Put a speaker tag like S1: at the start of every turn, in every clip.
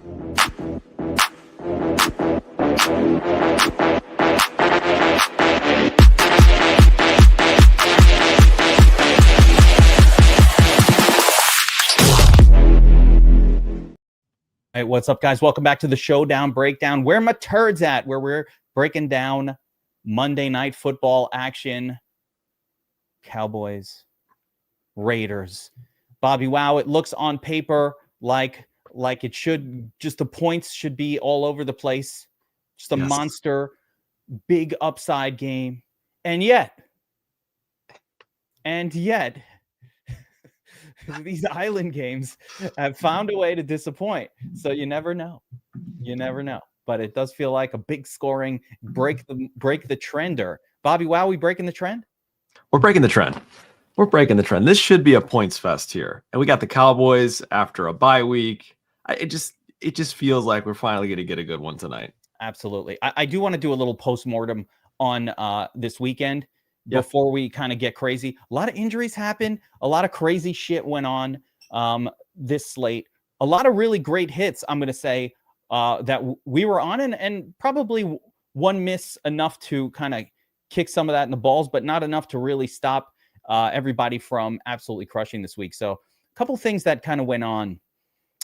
S1: Hey, what's up, guys? Welcome back to the Showdown Breakdown. Where my turds at? Where we're breaking down Monday Night Football action. Cowboys, Raiders. Bobbywow, it looks on paper like it should. Just the points should be all over the place. Just a monster, big upside game. And yet, these island games have found a way to disappoint. So you never know. You never know. But it does feel like a big scoring break the trender. Bobbywow, we breaking the trend?
S2: We're breaking the trend. We're breaking the trend. This should be a points fest here. And we got the Cowboys after a bye week. It just feels like we're finally going to get a good one tonight.
S1: Absolutely. I do want to do a little postmortem on this weekend. Before we kind of get crazy. A lot of injuries happened. A lot of crazy shit went on this slate. A lot of really great hits, I'm going to say, that we were on, and probably one miss enough to kind of kick some of that in the balls, but not enough to really stop everybody from absolutely crushing this week. So a couple things that kind of went on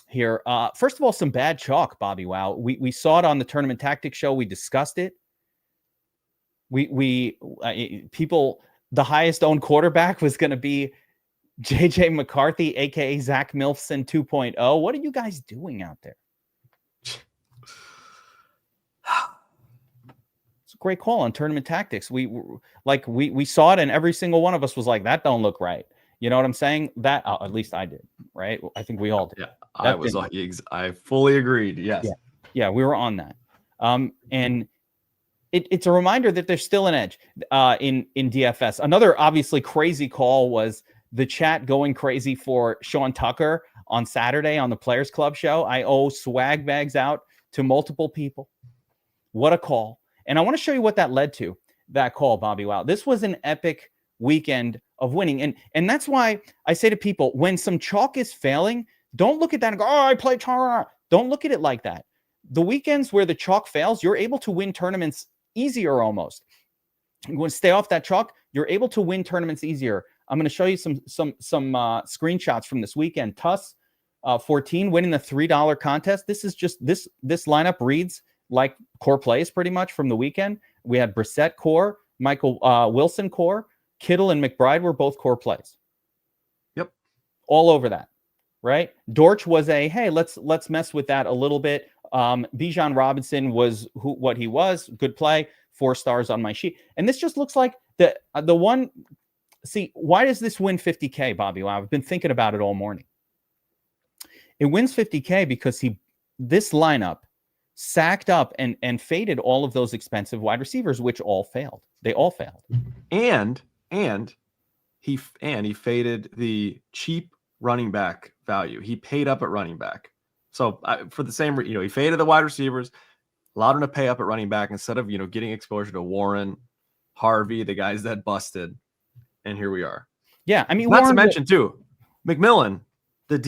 S1: here. First of all, some bad chalk, Bobbywow. We saw it on the Tournament Tactics show. We discussed it. People, the highest owned quarterback was going to be JJ McCarthy, aka Zach Milfson 2.0. What are you guys doing out there? It's a great call on Tournament Tactics. We saw it, and every single one of us was like, "That don't look right." You know what I'm saying? That at least I did, right? I think we all did.
S2: Yeah, I fully agreed. Yes.
S1: Yeah, we were on that. And it's a reminder that there's still an edge in DFS. Another obviously crazy call was the chat going crazy for Sean Tucker on Saturday on the Players Club show. I owe swag bags out to multiple people. What a call. And I want to show you what that led to, that call, Bobbywow. This was an epic weekend of winning. And that's why I say to people, when some chalk is failing, don't look at that and go, "Oh, I played chalk." Don't look at it like that. The weekends where the chalk fails, you're able to win tournaments easier almost. You want to stay off that chalk, you're able to win tournaments easier. I'm going to show you some screenshots from this weekend. Tuss 14 winning the $3 contest. This is just this lineup reads like core plays pretty much from the weekend. We had Brissett core, Michael Wilson core, Kittle and McBride were both core plays.
S2: Yep.
S1: All over that, right? Dortch was hey, let's mess with that a little bit. Bijan Robinson was what he was. Good play. 4 stars on my sheet. And this just looks like the one. See, why does this win 50K, Bobby? Well, I've been thinking about it all morning. It wins 50K because this lineup sacked up and faded all of those expensive wide receivers, which all failed. They all failed. And he
S2: faded the cheap running back value. He paid up at running back. So for the same, he faded the wide receivers, allowed him to pay up at running back instead of, getting exposure to Warren, Harvey, the guys that busted. And here we are.
S1: Yeah. I mean,
S2: not Warren to mention too, McMillan, the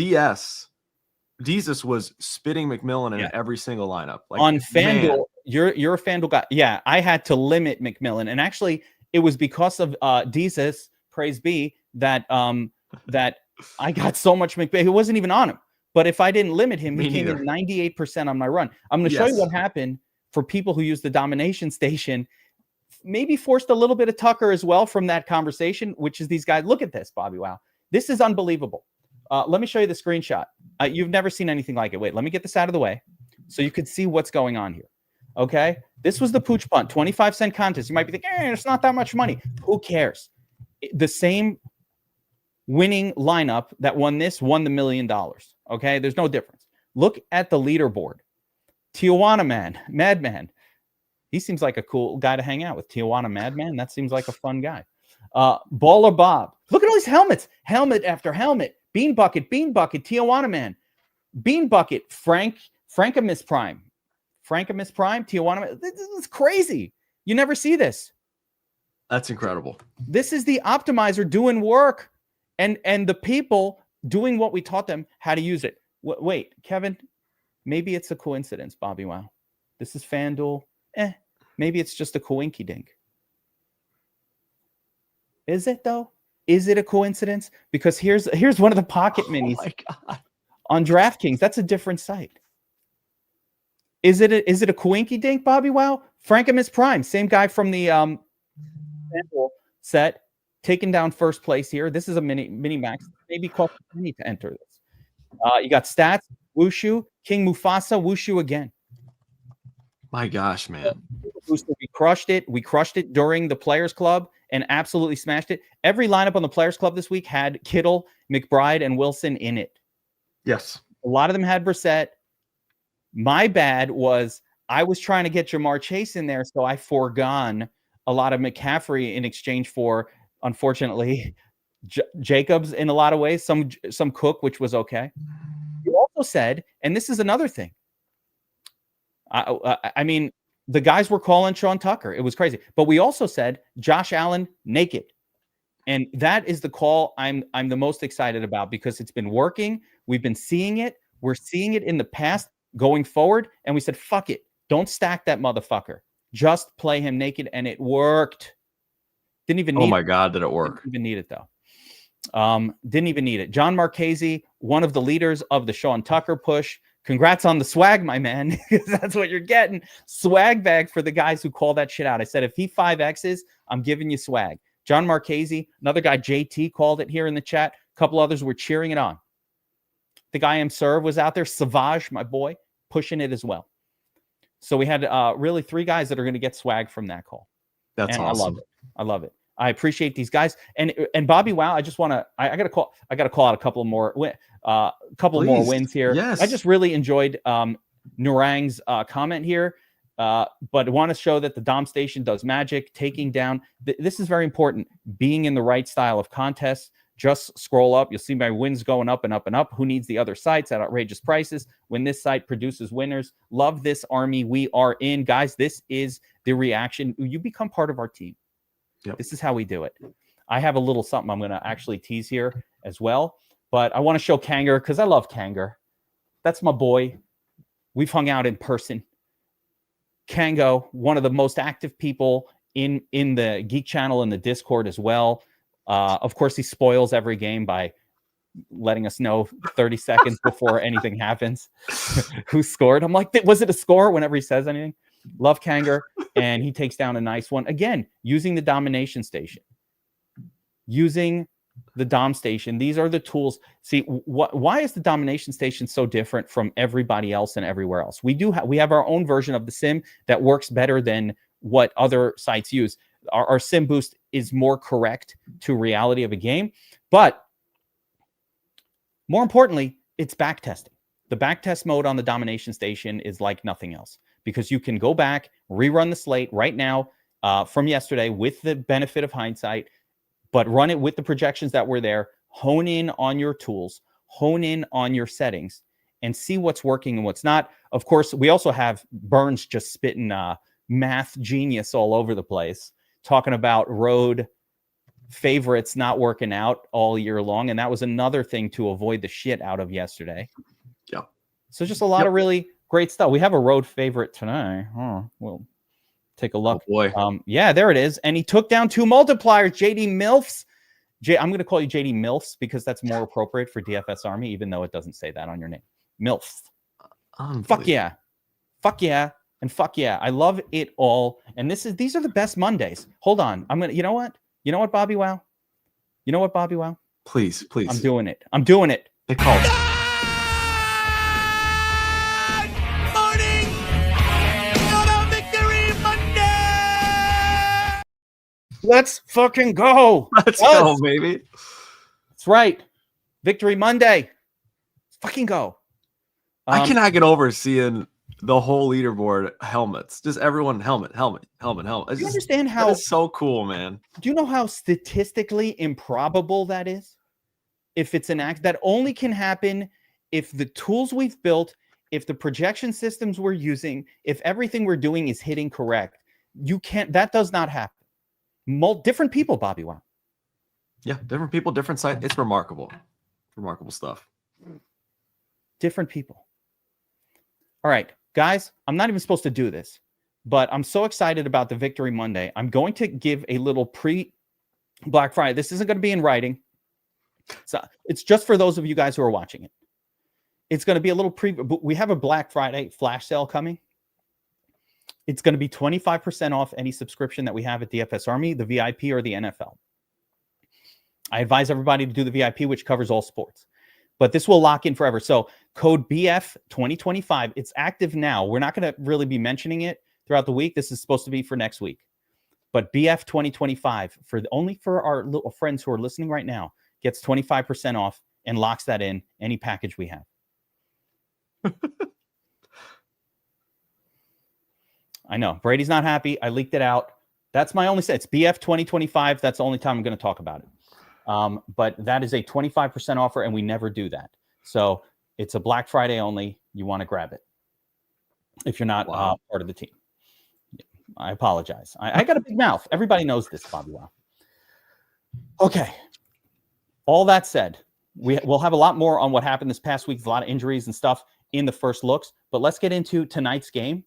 S2: Jesus was spitting McMillan in every single lineup. Like,
S1: on FanDuel, you're a FanDuel guy. Yeah. I had to limit McMillan. And actually it was because of Jesus, praise be, that I got so much McMillan. He wasn't even on him. But if I didn't limit him, he came in 98% on my run. I'm going to show you what happened for people who use the domination station. Maybe forced a little bit of Tucker as well from that conversation, which is these guys. Look at this, Bobbywow. This is unbelievable. Let me show you the screenshot. You've never seen anything like it. Wait, let me get this out of the way so you could see what's going on here. Okay? This was the pooch punt, 25-cent contest. You might be thinking, it's not that much money. Who cares? The same winning lineup that won this won the $1 million. Okay, there's no difference. Look at the leaderboard. Tijuana Madman. He seems like a cool guy to hang out with. Tijuana Madman. That seems like a fun guy. Baller Bob. Look at all these helmets. Helmet after helmet. Bean Bucket. Tijuana Man. Bean Bucket. Frankamis Prime. Tijuana. This is crazy. You never see this.
S2: That's incredible.
S1: This is the optimizer doing work, and the people doing what we taught them how to use it. Wait, Kevin, maybe it's a coincidence, Bobbywow. This is FanDuel. Maybe it's just a coinky dink. Is it though? Is it a coincidence? Because here's one of the pocket minis on DraftKings. That's a different site. Is it a coinky dink, Bobbywow? Frankimus Prime, same guy from the FanDuel set, taking down first place here. This is a mini max. Maybe cost money to enter this. You got stats, Wushu, King Mufasa, Wushu again.
S2: My gosh, man.
S1: We crushed it. We crushed it during the Players Club and absolutely smashed it. Every lineup on the Players Club this week had Kittle, McBride, and Wilson in it.
S2: Yes.
S1: A lot of them had Brissett. My bad was I was trying to get Jamar Chase in there, so I forgone a lot of McCaffrey in exchange for, unfortunately, Jacobs in a lot of ways, some Cook, which was okay. You also said, and this is another thing, I mean, the guys were calling Sean Tucker. It was crazy. But we also said Josh Allen naked. And that is the call I'm the most excited about because it's been working. We've been seeing it. We're seeing it in the past going forward. And we said, fuck it. Don't stack that motherfucker. Just play him naked. And it worked. Didn't even need it.
S2: Oh my God, did it work?
S1: Didn't even need it though. Didn't even need it. John Marchese, one of the leaders of the Sean Tucker push. Congrats on the swag, my man. That's what you're getting. Swag bag for the guys who call that shit out. I said, if he 5Xs, I'm giving you swag. John Marchese, another guy, JT, called it here in the chat. A couple others were cheering it on. The guy M. Serve was out there. Savage, my boy, pushing it as well. So we had really 3 guys that are going to get swag from that call.
S2: That's awesome.
S1: I love it. I love it. I appreciate these guys. And Bobbywow, I just want to I got to call out a couple more more wins here.
S2: Yes.
S1: I just really enjoyed Nurang's comment here. But I want to show that the Dom station does magic, taking down this is very important, being in the right style of contest. Just scroll up, you'll see my wins going up and up and up. Who needs the other sites at outrageous prices when this site produces winners? Love this army we are in, guys. This is the reaction. You become part of our team. Yep. This is how we do it. I have a little something I'm going to actually tease here as well. But I want to show Kanger because I love Kanger. That's my boy. We've hung out in person. Kango, one of the most active people in the Geek channel and the Discord as well. Of course, he spoils every game by letting us know 30 seconds before anything happens who scored. I'm like, was it a score whenever he says anything? Love Kanger, and he takes down a nice one. Again, using the domination station. Using the Dom station. These are the tools. See, why is the domination station so different from everybody else and everywhere else? We have our own version of the sim that works better than what other sites use. Our sim boost is more correct to reality of a game. But more importantly, it's backtesting. The backtest mode on the domination station is like nothing else because you can go back, rerun the slate right now from yesterday with the benefit of hindsight, but run it with the projections that were there, hone in on your tools, hone in on your settings, and see what's working and what's not. Of course, we also have Burns just spitting math genius all over the place, talking about road favorites not working out all year long. And that was another thing to avoid the shit out of yesterday.
S2: Yeah.
S1: So just a lot of really great stuff. We have a road favorite tonight. We'll take a look.
S2: Oh boy.
S1: Yeah, there it is. And he took down 2 multipliers. JD Milfs. I'm going to call you JD Milfs because that's more appropriate for DFS Army, even though it doesn't say that on your name. Milfs. Fuck yeah. Fuck yeah. And fuck yeah. I love it all. And these are the best Mondays. Hold on. You know what, Bobbywow? You know what, Bobbywow?
S2: Please.
S1: I'm doing it.
S2: They called.
S1: Let's fucking go.
S2: Let's go, baby.
S1: That's right. Victory Monday. Let's fucking go.
S2: I cannot get over seeing the whole leaderboard helmets. Just everyone helmet.
S1: Do you understand how
S2: it's so cool, man?
S1: Do you know how statistically improbable that is? If it's an act that only can happen if the tools we've built, if the projection systems we're using, if everything we're doing is hitting correct. That does not happen. Different people, Bobbywow.
S2: Yeah, different people, different site. It's remarkable. Remarkable stuff.
S1: Different people. All right, guys, I'm not even supposed to do this, but I'm so excited about the Victory Monday. I'm going to give a little pre-Black Friday. This isn't going to be in writing. So it's just for those of you guys who are watching it. It's going to be a little we have a Black Friday flash sale coming. It's going to be 25% off any subscription that we have at DFS Army, the VIP or the NFL. I advise everybody to do the VIP, which covers all sports. But this will lock in forever. So code BF 2025, it's active now. We're not going to really be mentioning it throughout the week. This is supposed to be for next week. But BF 2025, only for our little friends who are listening right now, gets 25% off and locks that in any package we have. I know. Brady's not happy. I leaked it out. That's my only say. It's BF 2025. That's the only time I'm going to talk about it. But that is a 25% offer, and we never do that. So it's a Black Friday only. You want to grab it if you're not part of the team. I apologize. I got a big mouth. Everybody knows this, Bobbywow. Okay. All that said, we'll have a lot more on what happened this past week. A lot of injuries and stuff in the first looks. But let's get into tonight's game.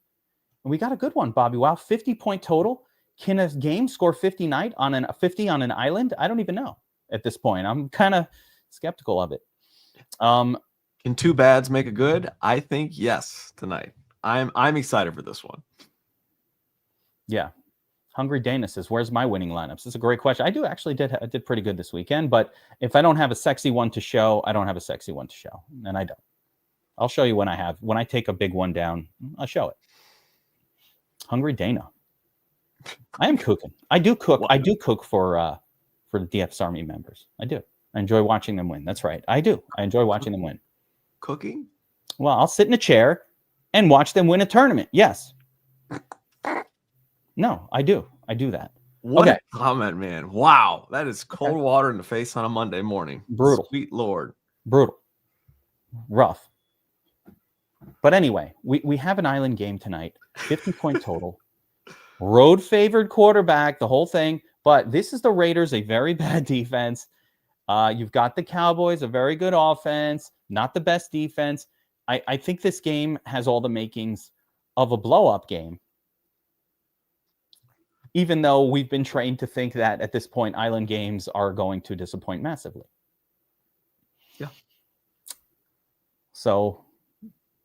S1: And we got a good one, Bobbywow. 50-point total. Can a game score 50 on an island? I don't even know at this point. I'm kind of skeptical of it.
S2: Can two bads make a good? I think yes tonight. I'm excited for this one.
S1: Yeah. Hungry Dana says, where's my winning lineups? It's a great question. I did pretty good this weekend, but if I don't have a sexy one to show, I don't have a sexy one to show. And I don't. I'll show you when I take a big one down, I'll show it. Hungry Dana. I am cooking. I do cook. I do cook for the DFS Army members. I do. I enjoy watching them win. That's right. I do. I enjoy watching them win.
S2: Cooking?
S1: Well, I'll sit in a chair and watch them win a tournament. Yes. No, I do. I do that.
S2: What a comment, man. Wow. That is cold water in the face on a Monday morning.
S1: Brutal.
S2: Sweet Lord.
S1: Brutal. Rough. But anyway, we have an island game tonight. 50-point total. Road favored quarterback, the whole thing. But this is the Raiders, a very bad defense. You've got the Cowboys, a very good offense, not the best defense. I think this game has all the makings of a blow-up game. Even though we've been trained to think that at this point, island games are going to disappoint massively.
S2: Yeah.
S1: So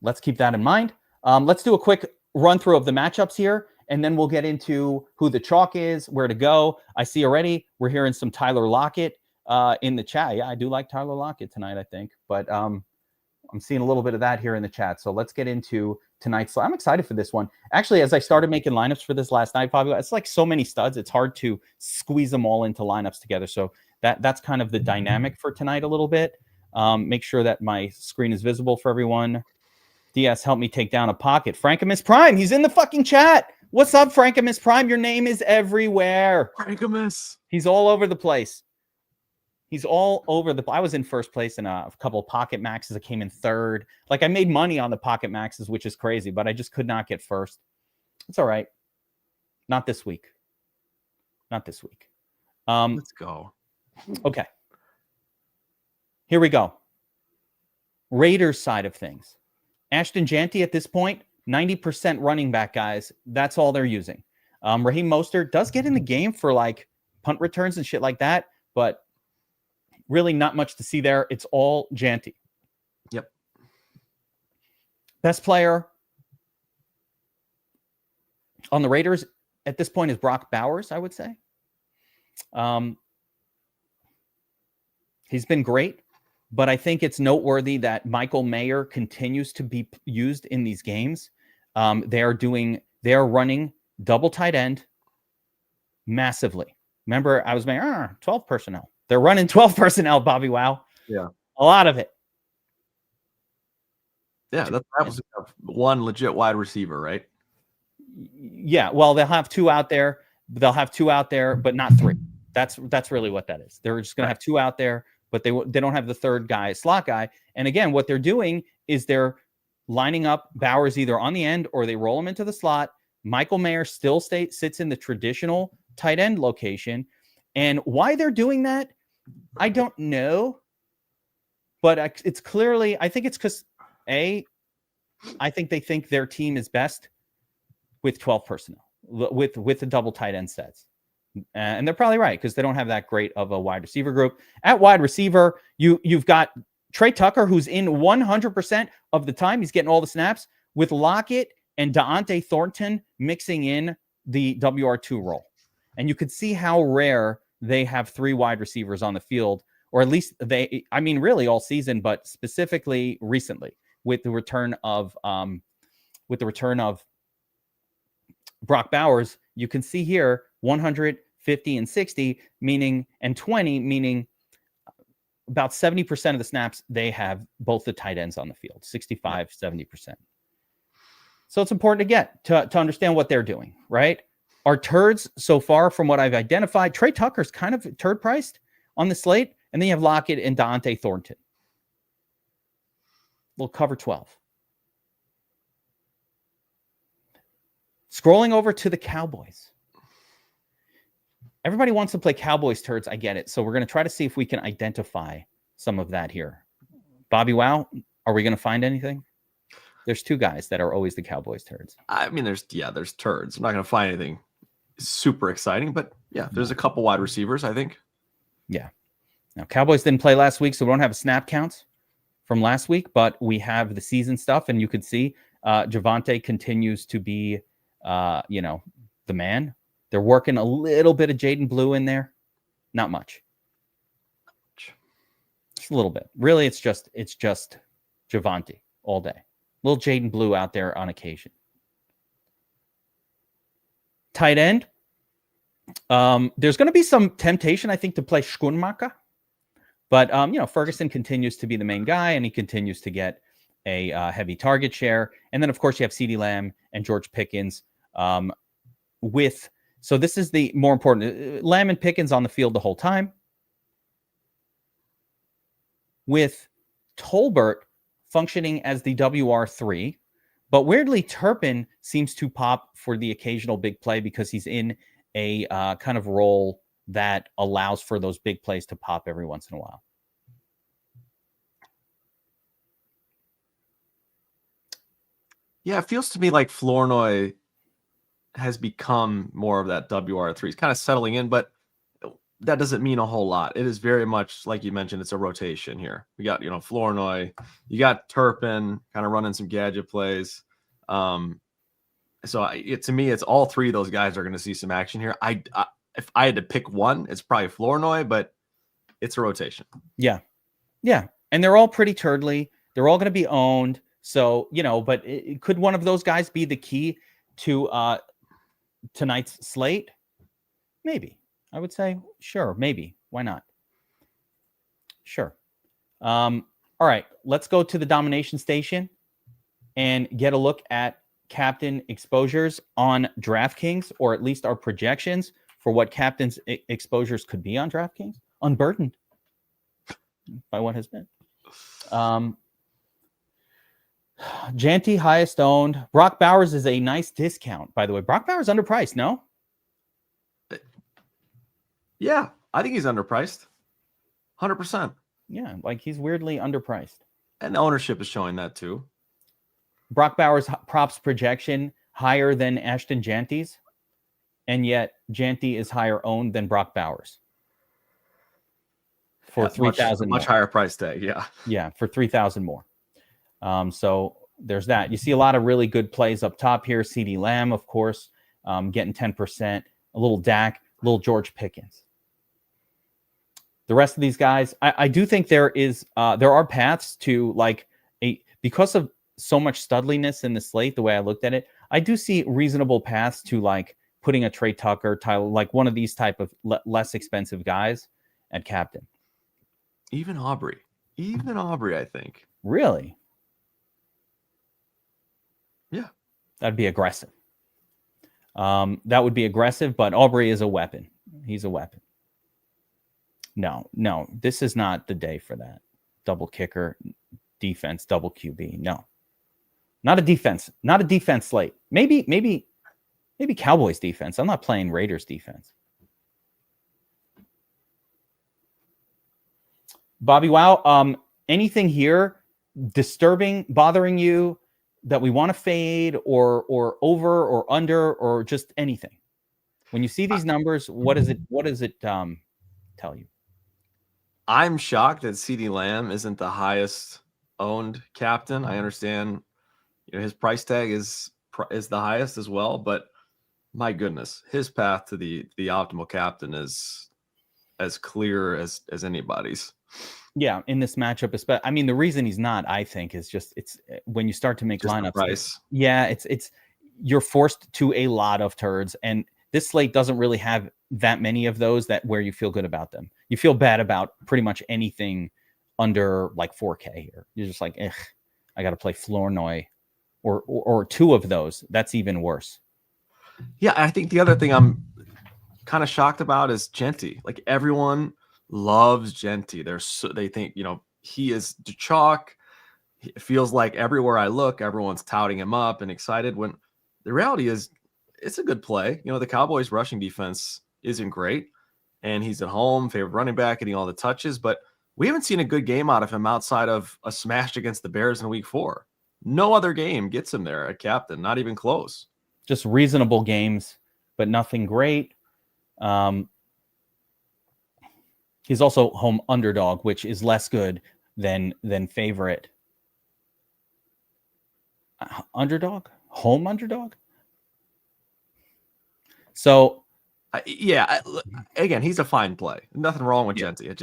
S1: let's keep that in mind. Let's do a quick run through of the matchups here, and then we'll get into who the chalk is, where to go. I see already we're hearing some Tyler Lockett in the chat. Yeah, I do like Tyler Lockett tonight, I think. But I'm seeing a little bit of that here in the chat. So let's get into tonight's. I'm excited for this one. Actually, as I started making lineups for this last night, Bobby, it's like so many studs. It's hard to squeeze them all into lineups together. So that's kind of the dynamic for tonight a little bit. Make sure that my screen is visible for everyone. DS, help me take down a pocket. Frankimus Prime, he's in the fucking chat. What's up, Frankimus Prime? Your name is everywhere.
S2: Frankimus.
S1: He's all over the place. He's all over I was in first place in a couple of pocket maxes. I came in third. Like, I made money on the pocket maxes, which is crazy, but I just could not get first. It's all right. Not this week. Not this week.
S2: Let's go.
S1: Okay. Here we go. Raiders side of things. Ashton Janty at this point, 90% running back, guys. That's all they're using. Raheem Mostert does get in the game for like punt returns and shit like that, but really not much to see there. It's all Janty.
S2: Yep.
S1: Best player on the Raiders at this point is Brock Bowers, I would say. He's been great, but I think it's noteworthy that Michael Mayer continues to be used in these games. They are running double tight end massively. Remember, I was saying 12 personnel. They're running 12 personnel, Bobbywow.
S2: Yeah.
S1: A lot of it.
S2: Yeah, that was one legit wide receiver, right?
S1: Yeah, well, they'll have two out there. But not three. That's really what that is. They're just going to have two out there, but they don't have the third guy, slot guy. And again, what they're doing is they're lining up Bowers either on the end or they roll him into the slot. Michael Mayer still sits in the traditional tight end location. And why they're doing that, I don't know. But it's clearly, I think it's because, I think they think their team is best with 12 personnel, with the double tight end sets. And they're probably right because they don't have that great of a wide receiver group. At wide receiver, you've got Trey Tucker, who's in 100% of the time. He's getting all the snaps with Lockett and Deontay Thornton mixing in the WR2 role. And you could see how rare they have 3 wide receivers on the field, or at least really all season, but specifically recently with the return of Brock Bowers. You can see here 150 and 60, and 20, meaning about 70% of the snaps they have both the tight ends on the field, 65, 70%. So it's important to get to understand what they're doing, right? Our turds so far, from what I've identified, Trey Tucker's kind of turd priced on the slate, and then you have Lockett and Deontay Thornton. We'll cover 12. Scrolling over to the Cowboys. Everybody wants to play Cowboys turds. I get it. So we're going to try to see if we can identify some of that here. Bobbywow, are we going to find anything? There's 2 guys that are always the Cowboys turds.
S2: I mean, there's turds. I'm not going to find anything super exciting, but yeah, there's a couple wide receivers, I think.
S1: Yeah. Now, Cowboys didn't play last week, so we don't have a snap counts from last week, but we have the season stuff, and you could see Javonte continues to be, the man. They're working a little bit of Jaden Blue in there. Not much. Just a little bit. Really, it's just Javonte all day. Little Jaden Blue out there on occasion. Tight end. There's going to be some temptation, I think, to play Schoonmaker. But, Ferguson continues to be the main guy, and he continues to get a heavy target share. And then, of course, you have CeeDee Lamb and George Pickens so this is the more important. Lamb and Pickens on the field the whole time. With Tolbert functioning as the WR3. But weirdly, Turpin seems to pop for the occasional big play because he's in a kind of role that allows for those big plays to pop every once in a while.
S2: Yeah, it feels to me like Flournoy has become more of that WR3. He's kind of settling in, but that doesn't mean a whole lot. It is very much, like you mentioned, it's a rotation here. We got, Flournoy, you got Turpin kind of running some gadget plays. To me, it's all 3 of those guys are going to see some action here. If I had to pick one, it's probably Flournoy, but it's a rotation. Yeah.
S1: Yeah. And they're all pretty turdly. They're all going to be owned. So, but could one of those guys be the key to tonight's slate? Maybe. I would say, sure, maybe. Why not? Sure. All right. Let's go to the domination station and get a look at captain exposures on DraftKings, or at least our projections for what captain's exposures could be on DraftKings, unburdened by what has been. Janty, highest owned. Brock Bowers is a nice discount, by the way. Brock Bowers underpriced, no?
S2: Yeah, I think he's underpriced. 100%.
S1: Yeah, like he's weirdly underpriced.
S2: And ownership is showing that too.
S1: Brock Bowers props projection higher than Ashton Janty's, and yet Janty is higher owned than Brock Bowers. For 3,000
S2: much higher price tag, yeah.
S1: Yeah, for 3,000 more. So there's that. You see a lot of really good plays up top here. CeeDee Lamb, of course, getting 10%. A little Dak, a little George Pickens. The rest of these guys, I do think there are paths to because of so much studliness in the slate, the way I looked at it, I do see reasonable paths to putting a Trey Tucker, Tyler, one of these type of less expensive guys at captain.
S2: Even Aubrey, I think.
S1: Really?
S2: Yeah.
S1: That'd be aggressive. That would be aggressive, but Aubrey is a weapon. He's a weapon. No, this is not the day for that. Double kicker, defense, double QB. No, not a defense slate. Maybe Cowboys defense. I'm not playing Raiders defense. Bobbywow, anything here disturbing, bothering you that we want to fade or over or under or just anything? When you see these numbers, what does it tell you?
S2: I'm shocked that CeeDee Lamb isn't the highest owned captain. I understand, his price tag is the highest as well, but my goodness, his path to the optimal captain is as clear as anybody's.
S1: Yeah, in this matchup, I mean, the reason he's not, I think, is just it's when you start to make
S2: Just
S1: lineups.
S2: Price.
S1: It's you're forced to a lot of turds, and this slate doesn't really have that many of those that where you feel good about them. You feel bad about pretty much anything under like 4K here. You're just like, I got to play Flournoy or two of those. That's even worse.
S2: Yeah, I think the other thing I'm kind of shocked about is Genty. Like everyone loves Genty. They think, he is the chalk. It feels like everywhere I look, everyone's touting him up and excited, when the reality is it's a good play. The Cowboys rushing defense isn't great, and he's at home, favorite running back, getting all the touches, but we haven't seen a good game out of him outside of a smash against the Bears in week 4. No other game gets him there at captain, not even close.
S1: Just reasonable games, but nothing great. He's also home underdog, which is less good than favorite. Underdog? Home underdog? So,
S2: again, he's a fine play. Nothing wrong with Genty. I'm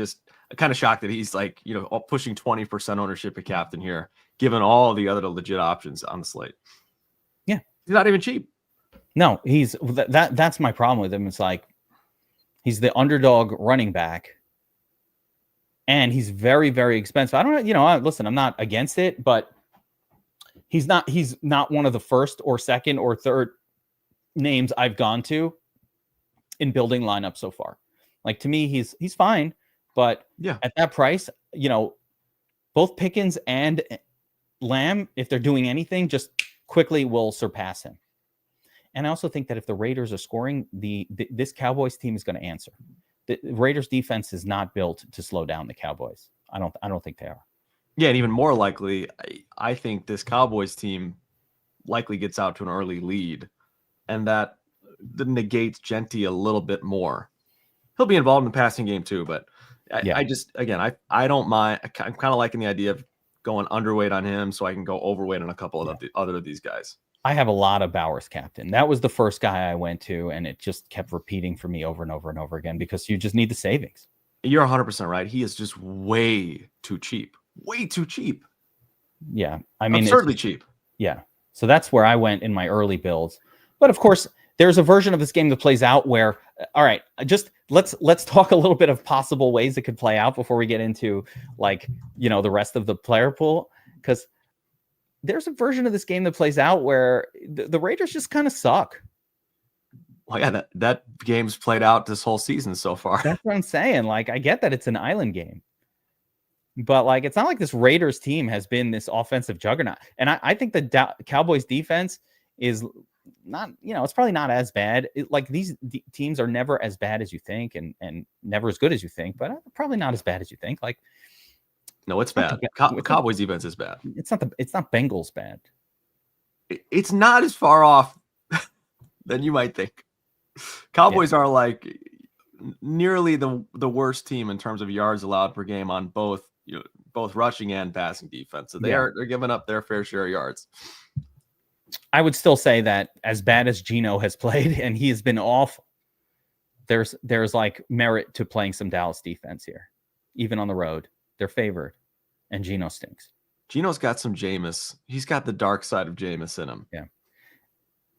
S2: kind of shocked that he's like, pushing 20% ownership of captain here, given all the other legit options on the slate.
S1: Yeah.
S2: He's not even cheap.
S1: No, that's my problem with him. It's like he's the underdog running back, and he's very, very expensive. I don't know, listen, I'm not against it, but he's not one of the first or second or third names I've gone to in building lineup so far. Like, to me, he's fine, but at that price, both Pickens and Lamb, if they're doing anything, just quickly will surpass him. And I also think that if the Raiders are scoring, this Cowboys team is going to answer. The Raiders defense is not built to slow down the Cowboys. I don't think they are.
S2: Yeah, and even more likely, I think this Cowboys team likely gets out to an early lead, and that negates Genty a little bit more. He'll be involved in the passing game too, but I don't mind. I'm kind of liking the idea of going underweight on him so I can go overweight on a couple of the other of these guys.
S1: I have a lot of Bowers captain. That was the first guy I went to, and it just kept repeating for me over and over and over again because you just need the savings.
S2: You're 100% right. He is just way too cheap. Way too cheap.
S1: Yeah. I mean,
S2: absurdly cheap.
S1: Yeah. So that's where I went in my early builds. But of course, there's a version of this game that plays out where, all right, just let's talk a little bit of possible ways it could play out before we get into the rest of the player pool. Because there's a version of this game that plays out where the Raiders just kind of suck.
S2: Well, yeah, that game's played out this whole season so far.
S1: That's what I'm saying. Like, I get that it's an island game, but like, it's not like this Raiders team has been this offensive juggernaut. And I think the Cowboys defense is not, it's probably not as bad. These teams are never as bad as you think and never as good as you think, but probably not as bad as you think. Like,
S2: no, it's bad. Cowboys defense is bad.
S1: It's not Bengals bad.
S2: It's not as far off than you might think. Cowboys are like nearly the worst team in terms of yards allowed per game on both rushing and passing defense. So they're giving up their fair share of yards.
S1: I would still say that as bad as Geno has played, and he has been awful, there's like merit to playing some Dallas defense here, even on the road. They're favored, and Geno stinks.
S2: Geno's got some Jameis. He's got the dark side of Jameis in him.
S1: Yeah.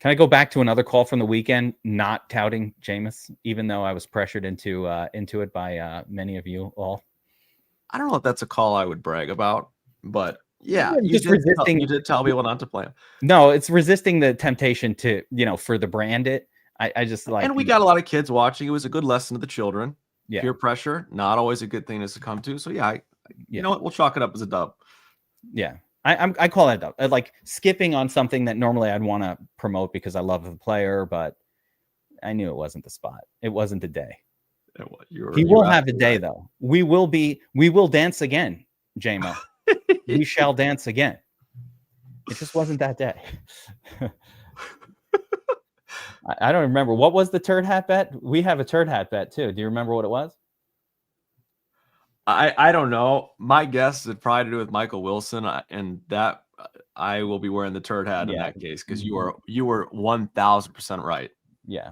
S1: Can I go back to another call from the weekend, not touting Jameis, even though I was pressured into it by many of you all? I
S2: don't know if that's a call I would brag about, but yeah, you did tell people not to play him.
S1: No, it's resisting the temptation to, for the brand it. I just like,
S2: and we got a lot of kids watching. It was a good lesson to the children.
S1: Yeah.
S2: Peer pressure, not always a good thing to succumb to. So yeah, you know what? We'll chalk it up as a dub.
S1: Yeah. I call that dub. Like skipping on something that normally I'd want to promote because I love the player, but I knew it wasn't the spot. It wasn't the day. He will have a day though. We will dance again, JMO. We shall dance again. It just wasn't that day. I don't remember. What was the turd hat bet? We have a turd hat bet too. Do you remember what it was?
S2: I don't know. My guess is probably to do with Michael Wilson, and that I will be wearing the turd hat in that case because you were 1000% right.
S1: Yeah,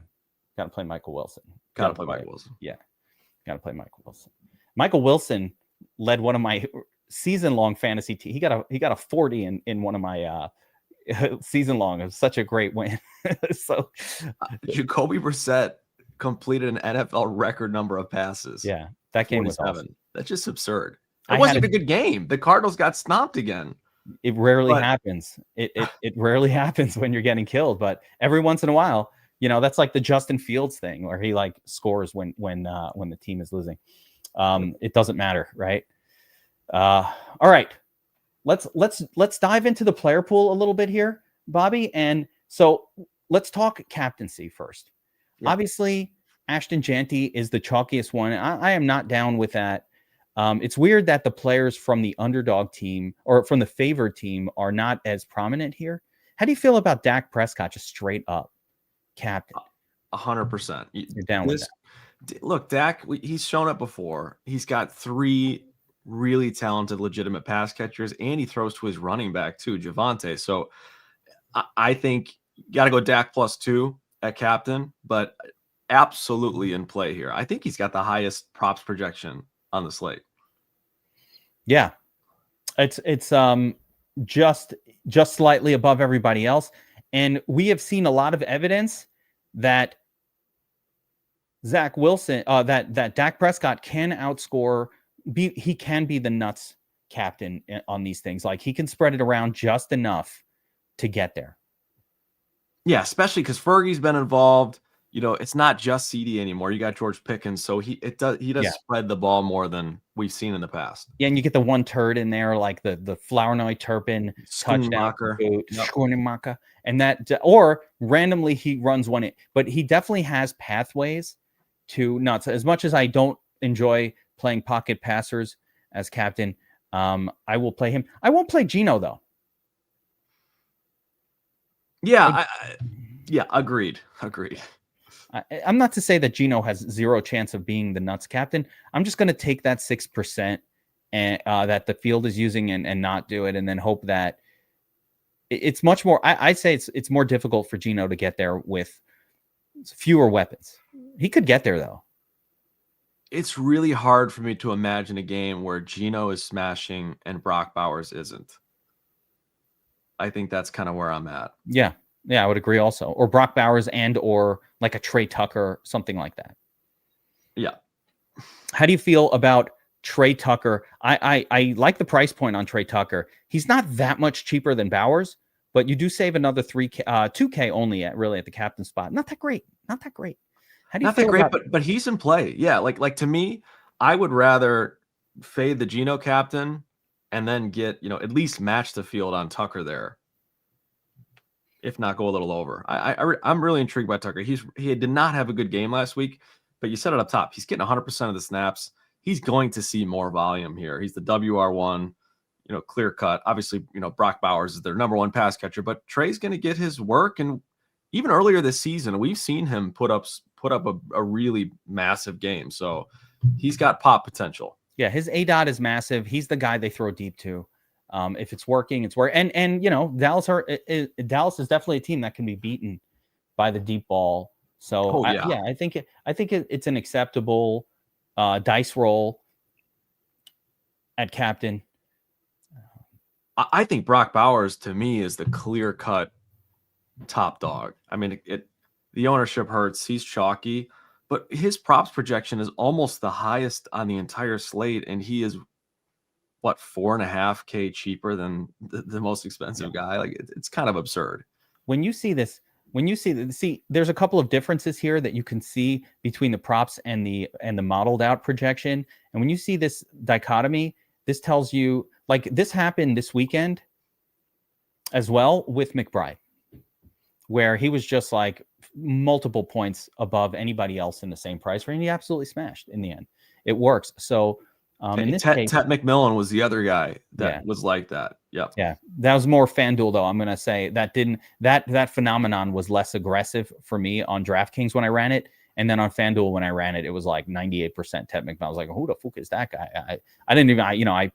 S1: got to play Michael Wilson.
S2: Got to play Michael Wilson.
S1: Yeah, got to play Michael Wilson. Michael Wilson led one of my season-long fantasy teams. He got a 40 in one of my season-long. It was such a great win. So
S2: Jacoby Brissett completed an NFL record number of passes.
S1: Yeah, that game was awesome.
S2: That's just absurd. It wasn't a good game. The Cardinals got stomped again.
S1: It rarely happens. It rarely happens when you're getting killed, but every once in a while, that's like the Justin Fields thing where he like scores when the team is losing. It doesn't matter, right? All right. Let's dive into the player pool a little bit here, Bobby. And so let's talk captaincy first. Yeah. Obviously, Ashton Janty is the chalkiest one. I am not down with that. It's weird that the players from the underdog team or from the favored team are not as prominent here. How do you feel about Dak Prescott just straight up captain?
S2: 100%.
S1: You're down with that.
S2: Look, Dak, he's shown up before. He's got 3 really talented, legitimate pass catchers, and he throws to his running back too, Javonte. So I think you got to go Dak +2 at captain, but absolutely in play here. I think he's got the highest props projection on the slate.
S1: Yeah, it's just slightly above everybody else, and we have seen a lot of evidence that Zach Wilson, that Dak Prescott can outscore. He can be the nuts captain on these things. Like he can spread it around just enough to get there.
S2: Yeah, especially because Fergie's been involved. It's not just CD anymore. You got George Pickens, so he does spread the ball more than we've seen in the past.
S1: Yeah, and you get the one turd in there, like the Flournoy Turpin touchdown boot, Schoonemaker, and that, or randomly he runs one in, but he definitely has pathways to nuts. As much as I don't enjoy playing pocket passers as captain, I will play him. I won't play Geno though.
S2: Yeah, agreed.
S1: I'm not to say that Geno has zero chance of being the nuts captain. I'm just going to take that 6% and that the field is using and not do it, and then hope that it's much more. I say it's more difficult for Geno to get there with fewer weapons. He could get there though.
S2: It's really hard for me to imagine a game where Geno is smashing and Brock Bowers isn't. I think that's kind of where I'm at.
S1: Yeah, I would agree also. Or Brock Bowers or like a Trey Tucker, something like that.
S2: Yeah.
S1: How do you feel about Trey Tucker? I like the price point on Trey Tucker. He's not that much cheaper than Bowers, but you do save another $2K only at the captain spot. Not that great. How do you feel about
S2: but he's in play. Yeah, like to me, I would rather fade the Geno captain and then get, at least match the field on Tucker there. If not go a little over. I'm really intrigued by Tucker. He did not have a good game last week, but you said it up top. He's getting 100% of the snaps. He's going to see more volume here. He's the WR1, clear cut. Obviously, Brock Bowers is their number 1 pass catcher, but Trey's going to get his work. And even earlier this season, we've seen him put up a really massive game. So he's got pop potential.
S1: Yeah, his ADOT is massive. He's the guy they throw deep to. If it's working, it's working. And Dallas is definitely a team that can be beaten by the deep ball. So I think it's an acceptable dice roll at captain.
S2: I think Brock Bowers to me is the clear cut top dog. I mean, the ownership hurts. He's chalky, but his props projection is almost the highest on the entire slate, and he is what, $4.5K cheaper than the most expensive guy. Like it's kind of absurd.
S1: When you see this, there's a couple of differences here that you can see between the props and the modeled out projection. And when you see this dichotomy, this tells you, like, this happened this weekend as well with McBride, where he was just like multiple points above anybody else in the same price range. He absolutely smashed in the end. It works. So In this
S2: Ted
S1: case,
S2: McMillan was the other guy that
S1: Yeah.
S2: was like that. Yep.
S1: yeah, that was more FanDuel though. I'm gonna say that phenomenon was less aggressive for me on DraftKings when I ran it, and then on FanDuel when I ran it, it was like 98% Ted McMillan. I was like, who the fuck is that guy? I didn't even I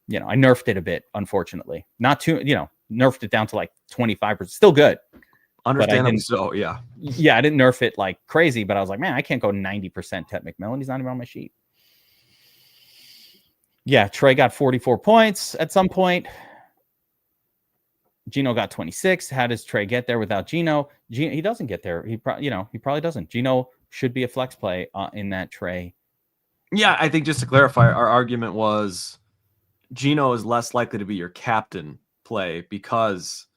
S1: nerfed it a bit, unfortunately. Not too, nerfed it down to like 25%. Still good.
S2: Understandably so, yeah.
S1: Yeah, I didn't nerf it like crazy, but I was like, man, I can't go 90% Ted McMillan. He's not even on my sheet. Yeah, Trey got 44 points at some point. Gino got 26. How does Trey get there without Gino? He doesn't get there. He probably doesn't. Gino should be a flex play in that Trey.
S2: Yeah, I think just to clarify, our argument was Gino is less likely to be your captain play because,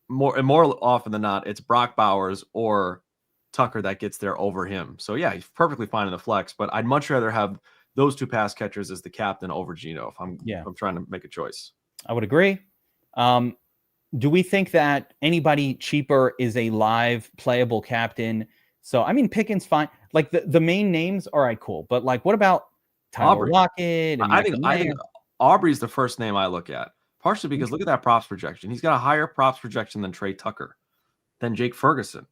S2: more often than not, it's Brock Bowers or Tucker that gets there over him. So yeah, he's perfectly fine in the flex, but I'd much rather have those two pass catchers as the captain over Gino if I'm trying to make a choice.
S1: I would agree. Do we think that anybody cheaper is a live playable captain? So I mean, Pickens fine. Like the main names, all right, cool. But like, what about Tyler Lockett?
S2: I think Aubrey's the first name I look at, partially because look at that props projection. He's got a higher props projection than Trey Tucker, than Jake Ferguson.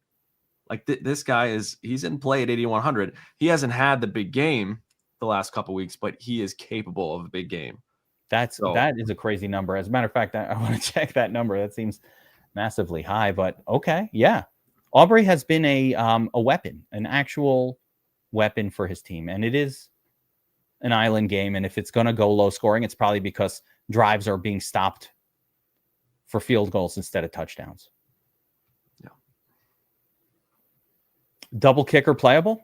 S2: Like this guy he's in play at 8,100. He hasn't had the big game the last couple weeks, but he is capable of a big game.
S1: That is a crazy number. As a matter of fact, I want to check that number. That seems massively high, but okay, yeah. Aubrey has been a weapon, an actual weapon for his team, and it is an island game. And if it's going to go low scoring, it's probably because drives are being stopped for field goals instead of touchdowns.
S2: Yeah.
S1: Double kicker playable?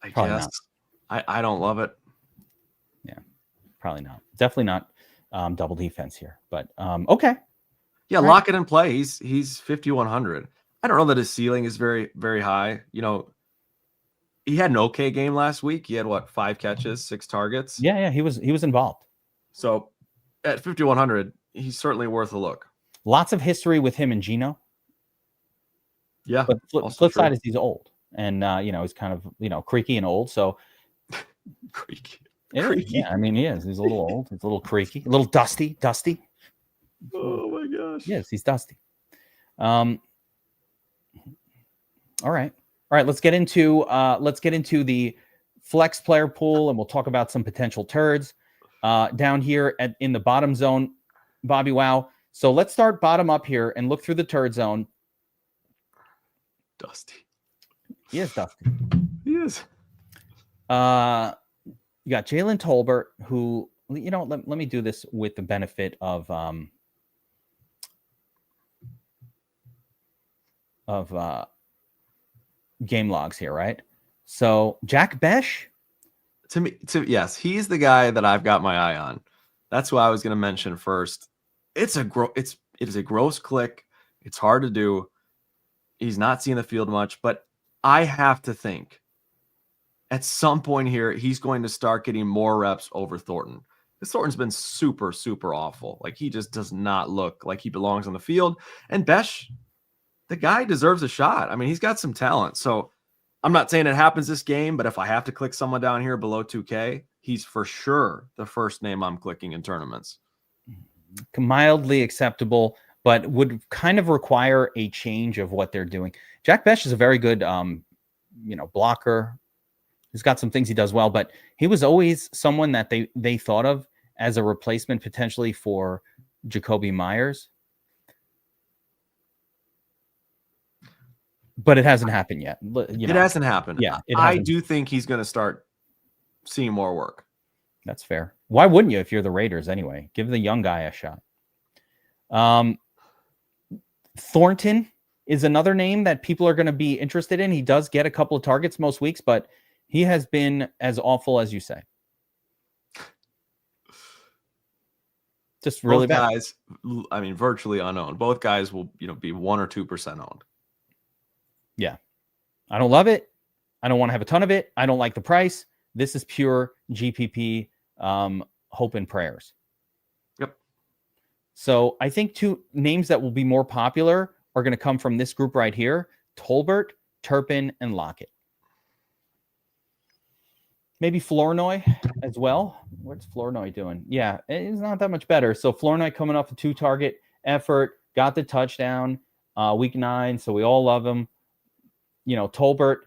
S2: I guess. I don't love it.
S1: Yeah, probably not. Definitely not double defense here, but okay.
S2: Yeah, lock it in play. He's 5,100. I don't know that his ceiling is very, very high. He had an okay game last week. He had 5 catches, 6 targets.
S1: Yeah, he was involved.
S2: So at 5,100, he's certainly worth a look.
S1: Lots of history with him and Gino.
S2: Yeah,
S1: but flip side is he's old, and he's kind of creaky and old. So
S2: creaky.
S1: Yeah, I mean he is. He's a little old. He's a little creaky, a little dusty.
S2: Oh my gosh.
S1: Yes, he's dusty. All right. Let's get into the flex player pool, and we'll talk about some potential turds down here in the bottom zone. Bobbywow. So let's start bottom up here and look through the turd zone.
S2: Dusty.
S1: He is dusty.
S2: He is.
S1: You got Jalen Tolbert, who let me do this with the benefit of game logs here, right? So Jack Besh.
S2: Yes, he's the guy that I've got my eye on. That's who I was going to mention first. It is a gross click. It's hard to do. He's not seeing the field much, but I have to think at some point here, he's going to start getting more reps over Thornton. Because Thornton's been super, super awful. Like, he just does not look like he belongs on the field. And Besh, the guy deserves a shot. I mean, he's got some talent. So I'm not saying it happens this game, but if I have to click someone down here below 2K, he's for sure the first name I'm clicking in tournaments.
S1: Mildly acceptable, but would kind of require a change of what they're doing. Jack Besh is a very good, blocker. He's got some things he does well, but he was always someone that they thought of as a replacement potentially for Jacoby Myers. But it hasn't happened yet.
S2: It hasn't happened.
S1: Yeah,
S2: I do think he's going to start seeing more work.
S1: That's fair. Why wouldn't you if you're the Raiders anyway? Give the young guy a shot. Thornton is another name that people are going to be interested in. He does get a couple of targets most weeks, but he has been as awful as you say. Just really
S2: Both
S1: bad.
S2: guys, I mean, virtually unowned. Both guys will, be 1 or 2% owned.
S1: Yeah. I don't love it. I don't want to have a ton of it. I don't like the price. This is pure GPP hope and prayers.
S2: Yep.
S1: So I think 2 names that will be more popular are going to come from this group right here: Tolbert, Turpin, and Lockett. Maybe Flournoy as well. What's Flournoy doing? Yeah, it's not that much better. So Flournoy coming off a 2-target effort, got the touchdown week 9. So we all love him. Tolbert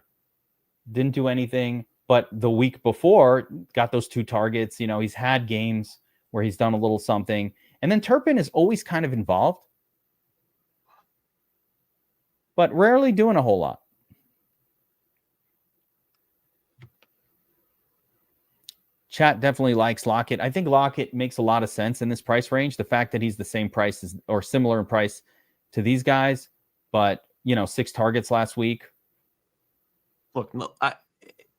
S1: didn't do anything, but the week before got those 2 targets. He's had games where he's done a little something. And then Turpin is always kind of involved, but rarely doing a whole lot. Chat definitely likes Lockett. I think Lockett makes a lot of sense in this price range. The fact that he's the same price as, or similar in price to these guys, but 6 targets last week.
S2: Look, no,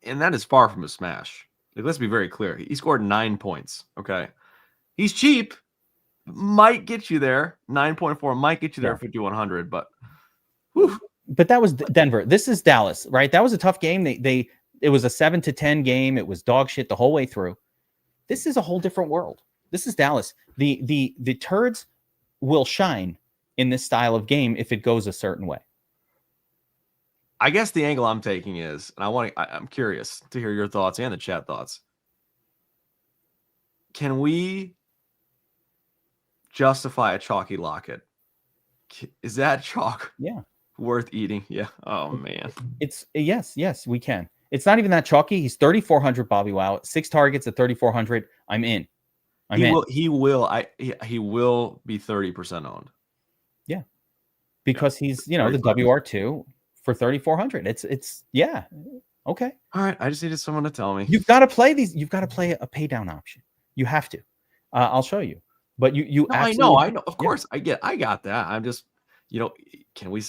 S2: and that is far from a smash. Like, let's be very clear. He scored 9 points. Okay, he's cheap. Might get you there. 9.4 might get you there. 5,100, but. Whew.
S1: But that was Denver. This is Dallas, right? That was a tough game. It was a 7-10 game. It was dog shit the whole way through. This is a whole different world. This is Dallas. The turds will shine in this style of game if it goes a certain way.
S2: I guess the angle I'm taking is, and I'm curious to hear your thoughts and the chat thoughts. Can we justify a chalky Lockett? Is that chalk?
S1: Yeah.
S2: Worth eating? Yeah. Oh man.
S1: It's yes, we can. It's not even that chalky. He's 3,400 Bobbywow. 6 targets at 3,400. I'm in.
S2: He will be 30% owned.
S1: Yeah. Because he's, the WR2 for 3,400. It's yeah. Okay.
S2: All right. I just needed someone to tell me.
S1: You've got to play these. You've got to play a pay down option. You have to. I'll show you. But you
S2: no, I know. Of course, I got that. I'm just, can we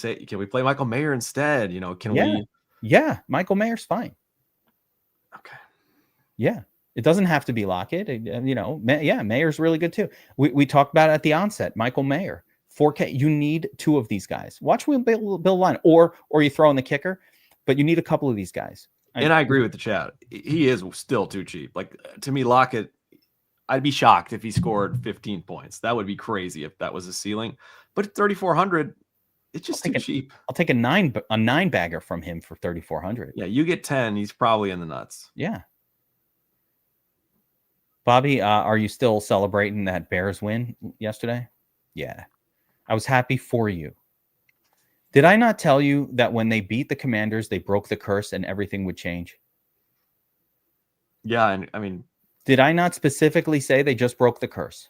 S2: play Michael Mayer instead? Can we?
S1: Yeah, Michael Mayer's fine.
S2: Okay.
S1: Yeah, it doesn't have to be Lockett. Mayer's really good too. We talked about it at the onset. Michael Mayer, 4K. You need 2 of these guys. Watch we build a line, or you throw in the kicker, but you need a couple of these guys.
S2: And I agree with the chat. He is still too cheap. Like, to me, Lockett, I'd be shocked if he scored 15 points. That would be crazy if that was a ceiling. But at 3,400. It's just too cheap.
S1: I'll take a 9 bagger from him for 3,400.
S2: Yeah, you get 10. He's probably in the nuts.
S1: Yeah. Bobby, are you still celebrating that Bears win yesterday? Yeah. I was happy for you. Did I not tell you that when they beat the Commanders, they broke the curse and everything would change?
S2: Yeah, and I mean,
S1: did I not specifically say they just broke the curse?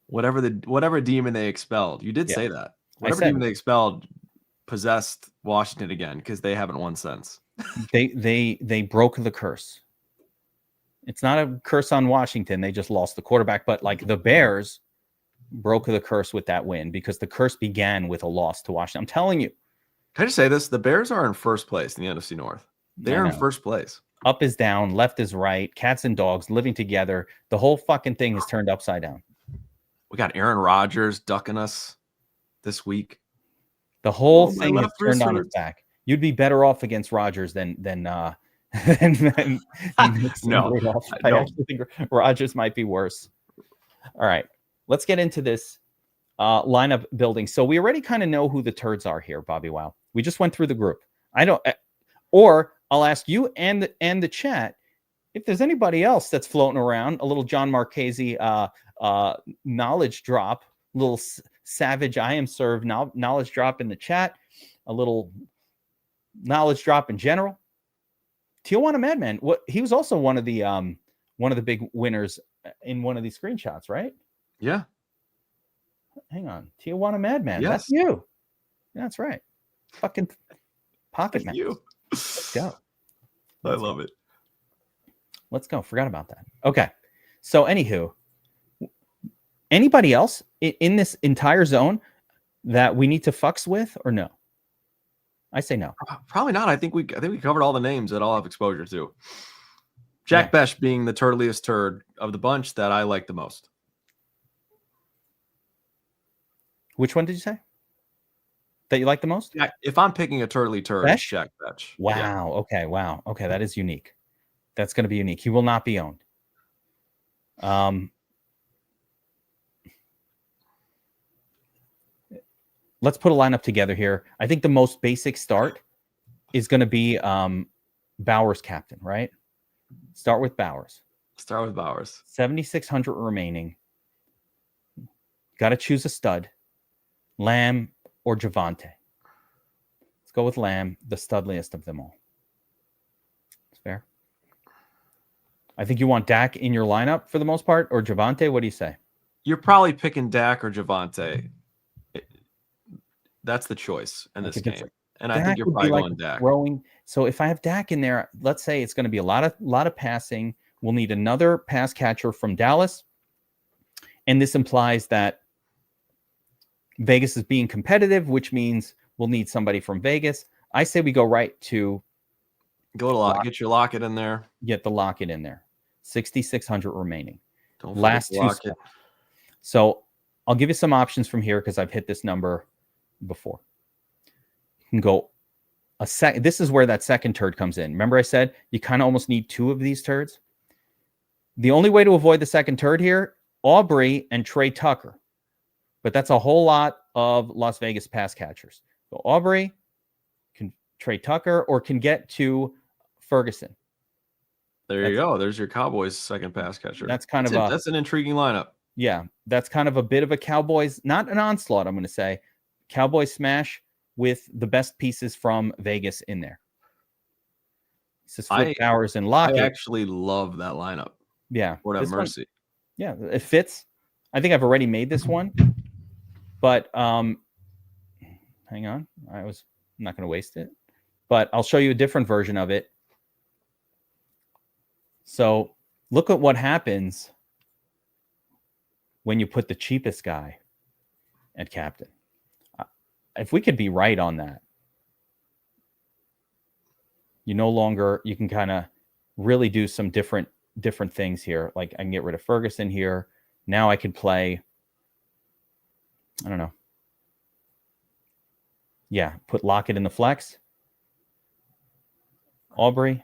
S2: Whatever demon they expelled, you did say that. Whatever demon they expelled possessed Washington again, because they haven't won since.
S1: They broke the curse. It's not a curse on Washington. They just lost the quarterback, but like the Bears broke the curse with that win, because the curse began with a loss to Washington. I'm telling you.
S2: Can I just say this? The Bears are in first place in the NFC North. They're in first place.
S1: Up is down, left is right, cats and dogs living together. The whole fucking thing is turned upside down.
S2: We got Aaron Rodgers ducking us this week.
S1: The whole thing is turned on its back. You'd be better off against Rodgers than no. I actually think Rodgers might be worse. All right, let's get into this lineup building. So we already kind of know who the turds are here, Bobbywow. We just went through the group. Or I'll ask you and the chat if there's anybody else that's floating around. A little John Marchese knowledge drop, a little savage I am served knowledge drop in the chat, a little knowledge drop in general. Tijuana Madman, he was also one of the big winners in one of these screenshots, right?
S2: Yeah.
S1: Hang on, Tijuana Madman.
S2: Yes.
S1: That's you. That's right. Fucking pocket man.
S2: You.
S1: Let's go.
S2: I love it.
S1: Let's go. Forgot about that. Okay. So anywho, anybody else in this entire zone that we need to fucks with, or no? I say no.
S2: Probably not. I think we covered all the names that I'll have exposure to. Jack Besh being the turtliest turd of the bunch that I like the most.
S1: Which one did you say that you like the most?
S2: Yeah, if I'm picking a turtly turd, it's Jack Besh.
S1: Wow. Yeah. Okay. Wow. Okay. That is unique. That's going to be unique. He will not be owned. Let's put a lineup together here. I think the most basic start is going to be Bauer's captain, right? Start with Bowers. 7,600 remaining. Got to choose a stud. Lamb or Javonte. Let's go with Lamb, the studliest of them all. It's fair. I think you want Dak in your lineup for the most part, or Javonte. What do you say?
S2: You're probably picking Dak or Javonte. That's the choice in this game. And Dak, I think you're probably going Dak.
S1: So if I have Dak in there, let's say it's going to be a lot of passing. We'll need another pass catcher from Dallas. And this implies that Vegas is being competitive, which means we'll need somebody from Vegas. I say we go right to
S2: get your Lockett in there.
S1: Get the Lockett in there. 6,600 remaining.
S2: Don't
S1: last two. So I'll give you some options from here because I've hit this number before. You can go a second. This is where that second turd comes in. Remember I said you kind of almost need two of these turds. The only way to avoid the second turd here, Aubrey and Trey Tucker. But that's a whole lot of Las Vegas pass catchers. So Aubrey, Trey Tucker, or can get to Ferguson.
S2: There you go. There's your Cowboys second pass catcher.
S1: That's an
S2: intriguing lineup.
S1: Yeah, that's kind of a bit of a Cowboys, not an onslaught, I'm going to say. Cowboys smash with the best pieces from Vegas in there. This is Flip Bowers and Lockett.
S2: I actually love that lineup.
S1: Yeah.
S2: Lord have mercy.
S1: Yeah, it fits. I think I've already made this one. But hang on. I'm not going to waste it. But I'll show you a different version of it. So look at what happens when you put the cheapest guy at captain. If we could be right on that, you can kind of really do some different things here. Like I can get rid of Ferguson here. Now I could play, I don't know. Yeah, put Lockett in the flex. Aubrey.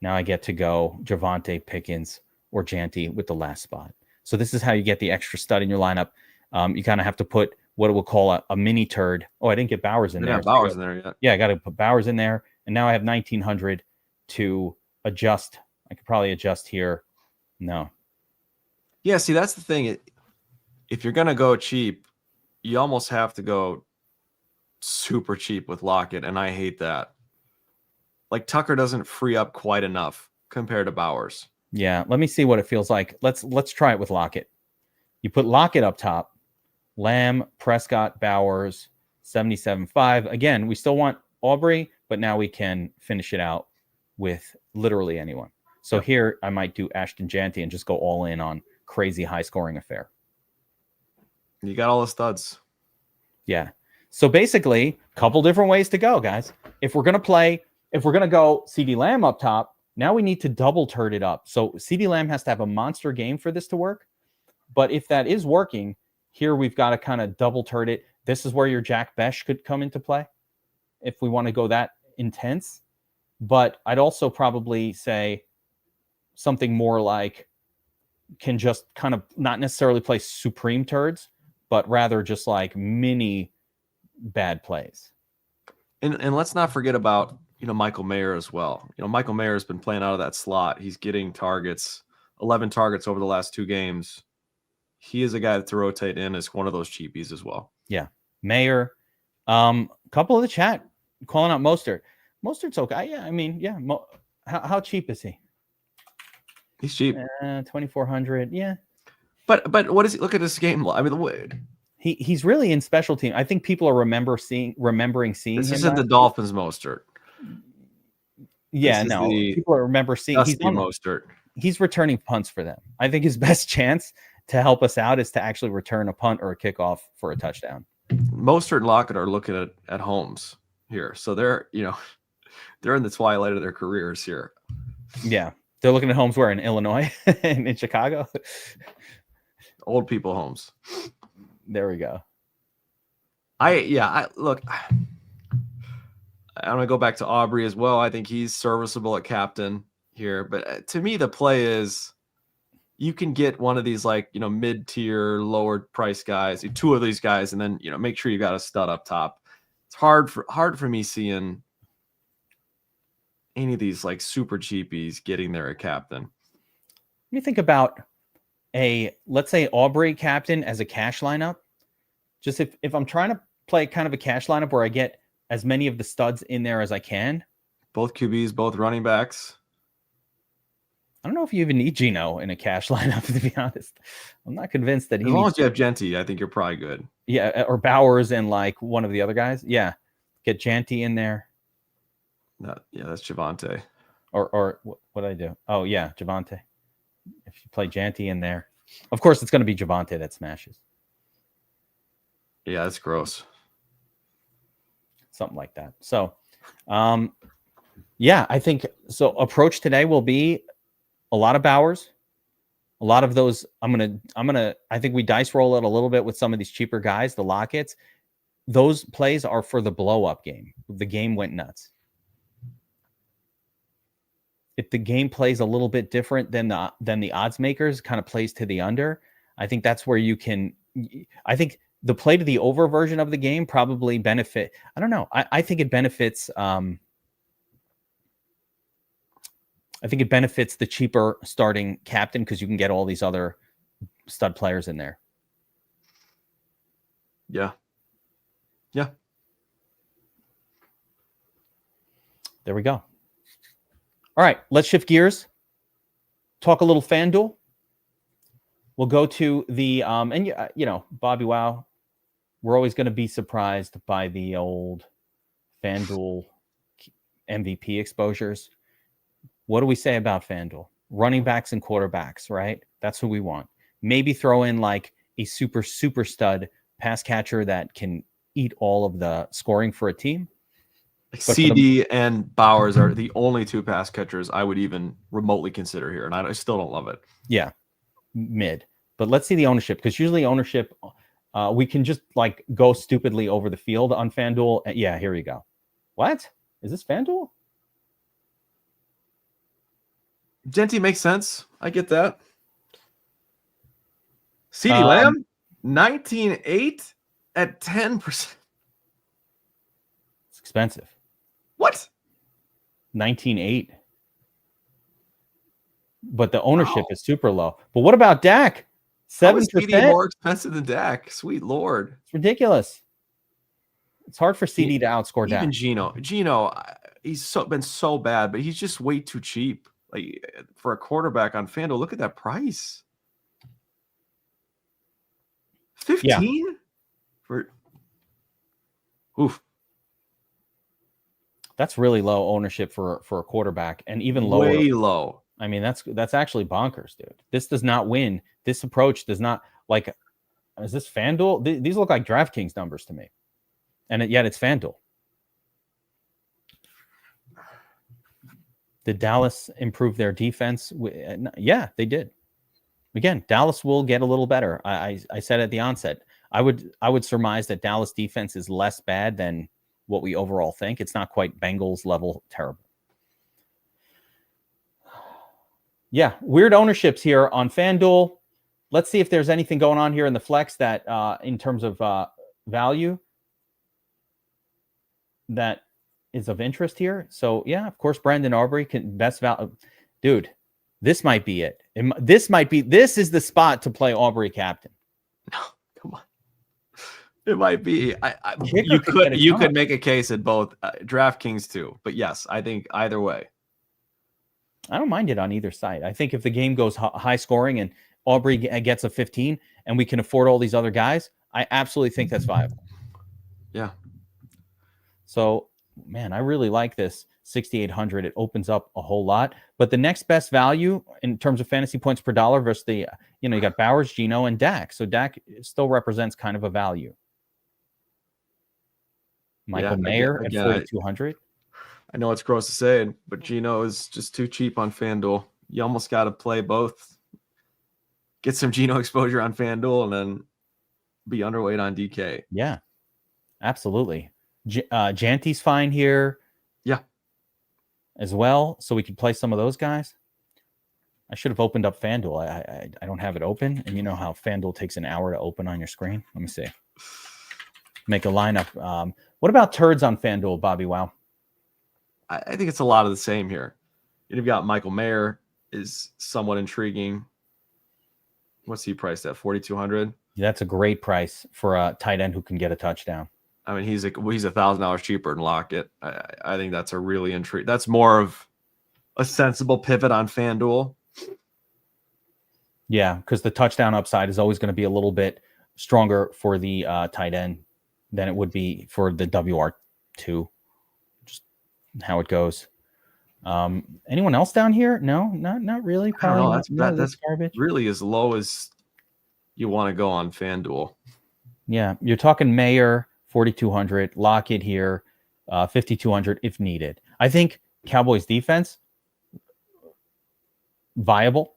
S1: Now I get to go Javonte, Pickens, or Janty with the last spot. So this is how you get the extra stud in your lineup. You kind of have to put what we'll call a mini turd. Oh, I didn't get Bowers in there.
S2: Yeah, Bowers in there yet.
S1: Yeah, I got to put Bowers in there. And now I have 1,900 to adjust. I could probably adjust here. No.
S2: Yeah, see, that's the thing. If you're going to go cheap, you almost have to go super cheap with Lockett, and I hate that. Like Tucker doesn't free up quite enough compared to Bowers.
S1: Yeah, let me see what it feels like. Let's try it with Lockett. You put Lockett up top. Lamb, Prescott, Bowers, 77.5. Again, we still want Aubrey, but now we can finish it out with literally anyone. So here I might do Ashton Janty and just go all in on crazy high scoring affair.
S2: You got all the studs.
S1: Yeah. So basically, a couple different ways to go, guys. If we're going to go CeeDee Lamb up top, now we need to double turd it up. So CeeDee Lamb has to have a monster game for this to work. But if that is working, here we've got to kind of double turd it. This is where your Jack Besh could come into play if we want to go that intense. But I'd also probably say something more like can just kind of not necessarily play supreme turds, but rather just like mini bad plays.
S2: And let's not forget about, Michael Mayer as well. Michael Mayer has been playing out of that slot. He's getting targets, 11 targets over the last 2 games. He is a guy to rotate in as one of those cheapies as well.
S1: Yeah. Mayer. Couple of the chat calling out Mostert. Mostert's okay. Yeah. I mean, yeah. How cheap is he?
S2: He's cheap.
S1: 2,400. Yeah.
S2: But what is he? Look at this game. I mean,
S1: he's really in special team. I think people are remembering seeing
S2: this
S1: him.
S2: This isn't the Dolphins Mostert.
S1: Yeah, no. People remember seeing
S2: Mostert.
S1: He's returning punts for them. I think his best chance to help us out is to actually return a punt or a kickoff for a touchdown.
S2: Mostert and Lockett are looking at Holmes here. So they're in the twilight of their careers here.
S1: Yeah. They're looking at Holmes where? In Illinois? in Chicago?
S2: Old people homes.
S1: There we go.
S2: Look, I'm going to go back to Aubrey as well. I think he's serviceable at captain here. But to me, the play is you can get one of these mid-tier, lower price guys, 2 of these guys, and then make sure you got a stud up top. It's hard for me seeing any of these like super cheapies getting there at captain.
S1: Let me think about let's say Aubrey captain as a cash lineup. Just if I'm trying to play kind of a cash lineup where I get as many of the studs in there as I can.
S2: Both QBs, both running backs.
S1: I don't know if you even need Geno in a cash lineup, to be honest. I'm not convinced that
S2: as long as you have Genty, I think you're probably good.
S1: Yeah, or Bowers and like one of the other guys. Yeah, get Genty in there.
S2: Yeah, that's Javonte.
S1: Or what did I do? Oh yeah, Javonte. If you play Genty in there, of course it's going to be Javonte that smashes.
S2: Yeah, that's gross.
S1: Something like that. So, yeah, I think so. Approach today will be a lot of Bowers, a lot of those. I think we dice roll it a little bit with some of these cheaper guys, the Lockets. Those plays are for the blow up game. The game went nuts. If the game plays a little bit different than the odds makers, kind of plays to the under, I think that's where you can. I think the play to the over version of the game probably benefit. I don't know. I think it benefits. I think it benefits the cheaper starting captain because you can get all these other stud players in there.
S2: Yeah. Yeah.
S1: There we go. All right, let's shift gears. Talk a little FanDuel. We'll go to the and you know, Bobbywow. We're always going to be surprised by the old FanDuel MVP exposures. What do we say about FanDuel? Running backs and quarterbacks, right? That's who we want. Maybe throw in like a super stud pass catcher that can eat all of the scoring for a team.
S2: CD and Bowers are the only two pass catchers I would even remotely consider here, and I still don't love it.
S1: Yeah, mid. But let's see the ownership, because usually ownership, we can just like go stupidly over the field on FanDuel. Yeah, here we go. What? Is this FanDuel?
S2: Genty makes sense. I get that. CeeDee Lamb, 19.8 at 10%.
S1: It's expensive.
S2: What?
S1: 19.8. But the ownership is super low. But what about Dak? 7%.
S2: More expensive than Dak. Sweet Lord.
S1: It's ridiculous. It's hard for CD to outscore Dak.
S2: Even Geno, he's been so bad, but he's just way too cheap. Like for a quarterback on FanDuel, look at that price. 15 for oof.
S1: That's really low ownership for a quarterback, and even lower.
S2: Way low.
S1: I mean, that's actually bonkers, dude. This does not win. This approach does not, like, is this FanDuel? These look like DraftKings numbers to me. And yet it's FanDuel. Did Dallas improve their defense? Yeah, they did. Again, Dallas will get a little better. I said at the onset, I would surmise that Dallas defense is less bad than what we overall think. It's not quite Bengals level terrible. Yeah, weird ownerships here on FanDuel. Let's see if there's anything going on here in the flex that in terms of value that is of interest here. So yeah, of course, Brandon Aubrey can best value. Dude, this might be it. This is the spot to play Aubrey captain.
S2: No, come on. It might be. You could make a case at both DraftKings too. But yes, I think either way.
S1: I don't mind it on either side. I think if the game goes high scoring and Aubrey gets a 15 and we can afford all these other guys, I absolutely think that's viable.
S2: Yeah.
S1: So, man, I really like this 6,800. It opens up a whole lot. But the next best value in terms of fantasy points per dollar versus the, you got Bowers, Geno, and Dak. So Dak still represents kind of a value. Michael Mayer at 4,200.
S2: I know it's gross to say, but Geno is just too cheap on FanDuel. You almost got to play both. Get some Geno exposure on FanDuel and then be underweight on DK.
S1: Yeah, absolutely. Janty's fine here.
S2: Yeah.
S1: As well. So we could play some of those guys. I should have opened up FanDuel. I don't have it open. And you know how FanDuel takes an hour to open on your screen? Let me see. Make a lineup. What about turds on FanDuel, Bobbywow?
S2: I think it's a lot of the same here. You've got Michael Mayer is somewhat intriguing. What's he priced at? 4,200.
S1: That's a great price for a tight end who can get a touchdown.
S2: I mean, he's $1,000 cheaper than Lockett. I think that's a really intriguing. That's more of a sensible pivot on FanDuel.
S1: Yeah, because the touchdown upside is always going to be a little bit stronger for the tight end than it would be for the WR2. Just how it goes. Anyone else down here? No, not really. Probably
S2: I don't know. That's
S1: garbage.
S2: Really as low as you want to go on FanDuel.
S1: Yeah, you're talking Mayer 4,200, Lockett here 5,200 if needed. I think Cowboys defense viable.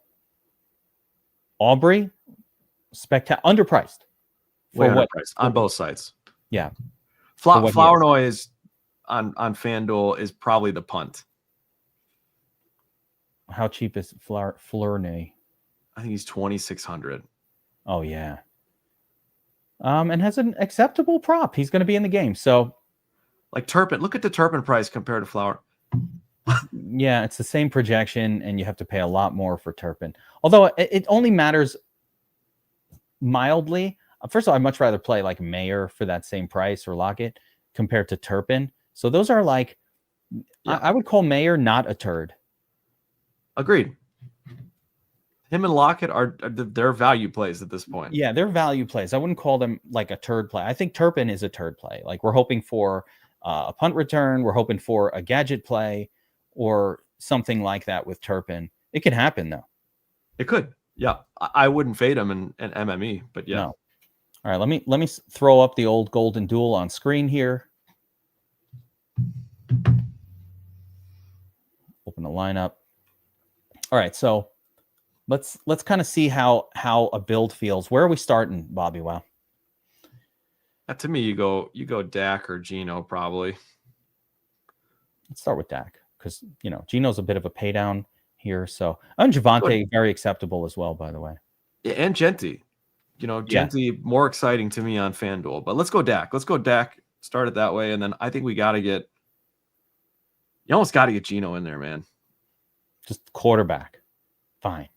S1: Aubrey underpriced
S2: for what price on both sides.
S1: Yeah,
S2: Flournoy is on FanDuel is probably the punt.
S1: How cheap is Flournoy?
S2: I think he's 2,600.
S1: Oh yeah. And has an acceptable prop. He's going to be in the game. So,
S2: like Turpin, look at the Turpin price compared to Flower.
S1: Yeah, it's the same projection, and you have to pay a lot more for Turpin. Although it only matters mildly. First of all, I'd much rather play like Mayer for that same price or Lockett compared to Turpin. So those are like, yeah. I would call Mayer not a turd.
S2: Agreed. Him and Lockett are their value plays at this point.
S1: Yeah, they're value plays. I wouldn't call them like a turd play. I think Turpin is a turd play. Like we're hoping for a punt return. We're hoping for a gadget play or something like that with Turpin. It could happen though.
S2: It could. Yeah. I wouldn't fade him in MME, but yeah.
S1: No. All right, let me throw up the old golden duel on screen here. Open the lineup. All right, so let's kind of see how a build feels. Where are we starting, Bobbywow?
S2: To me, you go Dak or Geno probably.
S1: Let's start with Dak because Geno's a bit of a pay down here. So and Javonte very acceptable as well, by the way.
S2: Yeah, and Genty. Genty more exciting to me on FanDuel. But let's go Dak. Start it that way, and then I think we got to get. You almost got to get Geno in there, man.
S1: Just quarterback. Fine.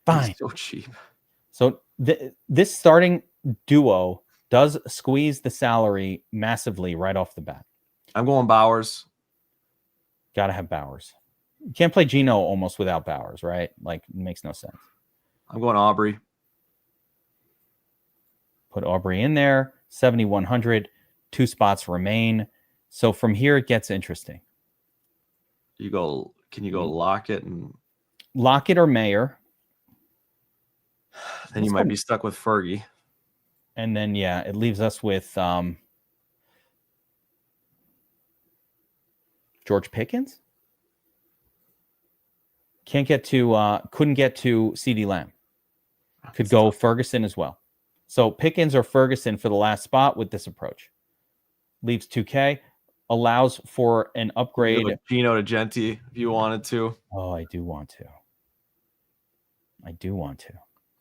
S2: He's so cheap.
S1: So this starting duo does squeeze the salary massively right off the bat.
S2: I'm going Bowers.
S1: Got to have Bowers. You can't play Geno almost without Bowers, right? Like, it makes no sense.
S2: I'm going Aubrey.
S1: Put Aubrey in there. 7,100. 2 spots remain. So from here, it gets interesting.
S2: Can you go Lockett
S1: or Mayer?
S2: Then you might be stuck with Fergie.
S1: And then, it leaves us with George Pickens. Couldn't get to CeeDee Lamb. Could go Ferguson as well. So Pickens or Ferguson for the last spot with this approach. Leaves 2K. Allows for an upgrade.
S2: Geno to Genty if you wanted to.
S1: Oh, I do want to.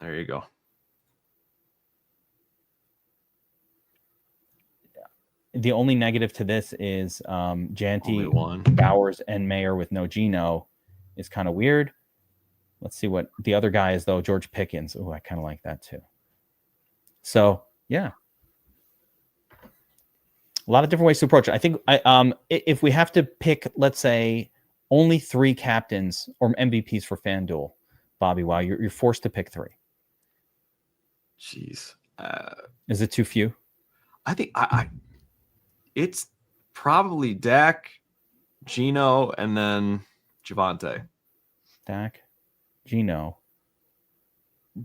S2: There you go.
S1: The only negative to this is Genty, Bowers, and Mayer with no Geno is kind of weird. Let's see what the other guy is, though. George Pickens. Oh, I kind of like that, too. So, yeah. A lot of different ways to approach it. I think if we have to pick, let's say, only 3 captains or MVPs for FanDuel, Bobbywow, you're forced to pick 3.
S2: Jeez.
S1: Is it too few?
S2: I think it's probably Dak, Geno, and then Javonte.
S1: Dak, Geno.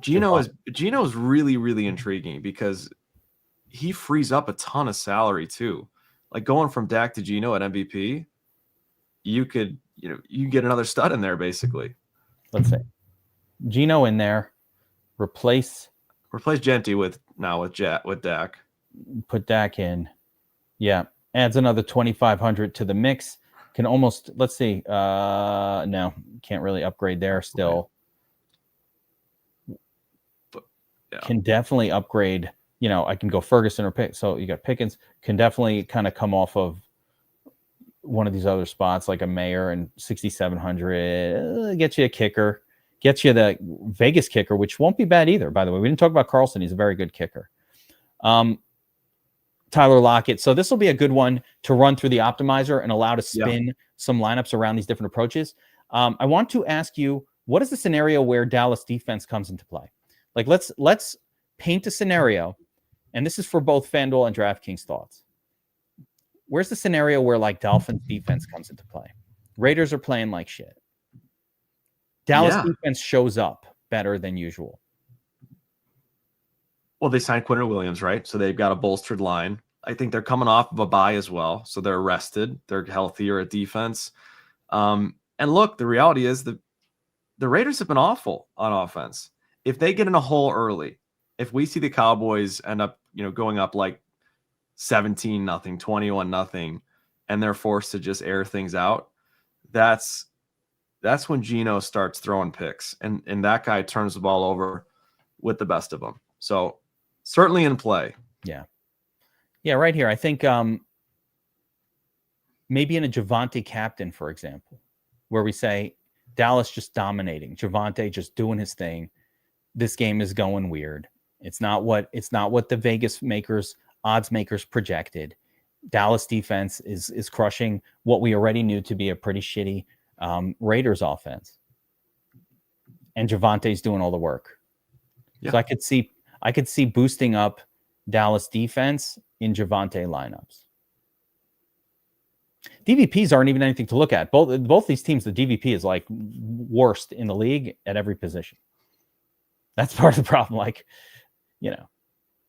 S2: Geno's really, really intriguing because he frees up a ton of salary too. Like going from Dak to Geno at MVP, you get another stud in there basically.
S1: Let's say Geno in there, replace
S2: Genty with Dak.
S1: Put Dak in. Yeah, adds another 2,500 to the mix. Can almost no, can't really upgrade there still.
S2: But, yeah.
S1: Can definitely upgrade. I can go Ferguson or Pick. So you got Pickens. Can definitely kind of come off of one of these other spots like a Mayor and 6,700. Get you a kicker. Get you the Vegas kicker, which won't be bad either, by the way. We didn't talk about Carlson. He's a very good kicker. Tyler Lockett. So this will be a good one to run through the optimizer and allow to spin some lineups around these different approaches. I want to ask you, what is the scenario where Dallas defense comes into play? Like, let's paint a scenario, and this is for both FanDuel and DraftKings thoughts. Where's the scenario where like Dolphins defense comes into play? Raiders are playing like shit. Dallas defense shows up better than usual.
S2: Well, they signed Quinton Williams, right? So they've got a bolstered line. I think they're coming off of a bye as well. So they're rested. They're healthier at defense. And look, the reality is that the Raiders have been awful on offense. If they get in a hole early, if we see the Cowboys end up, going up like 17-0, 21-0, and they're forced to just air things out, that's when Geno starts throwing picks, and that guy turns the ball over with the best of them. So certainly in play.
S1: Yeah, right here. I think maybe in a Javonte captain, for example, where we say Dallas just dominating, Javonte just doing his thing. This game is going weird. It's not what the Vegas odds makers projected. Dallas defense is crushing what we already knew to be a pretty shitty Raiders offense. And Javonte's doing all the work. Yeah. So I could see boosting up Dallas defense in Javonte lineups. DVPs aren't even anything to look at. Both these teams, the DVP is like worst in the league at every position. That's part of the problem. Like,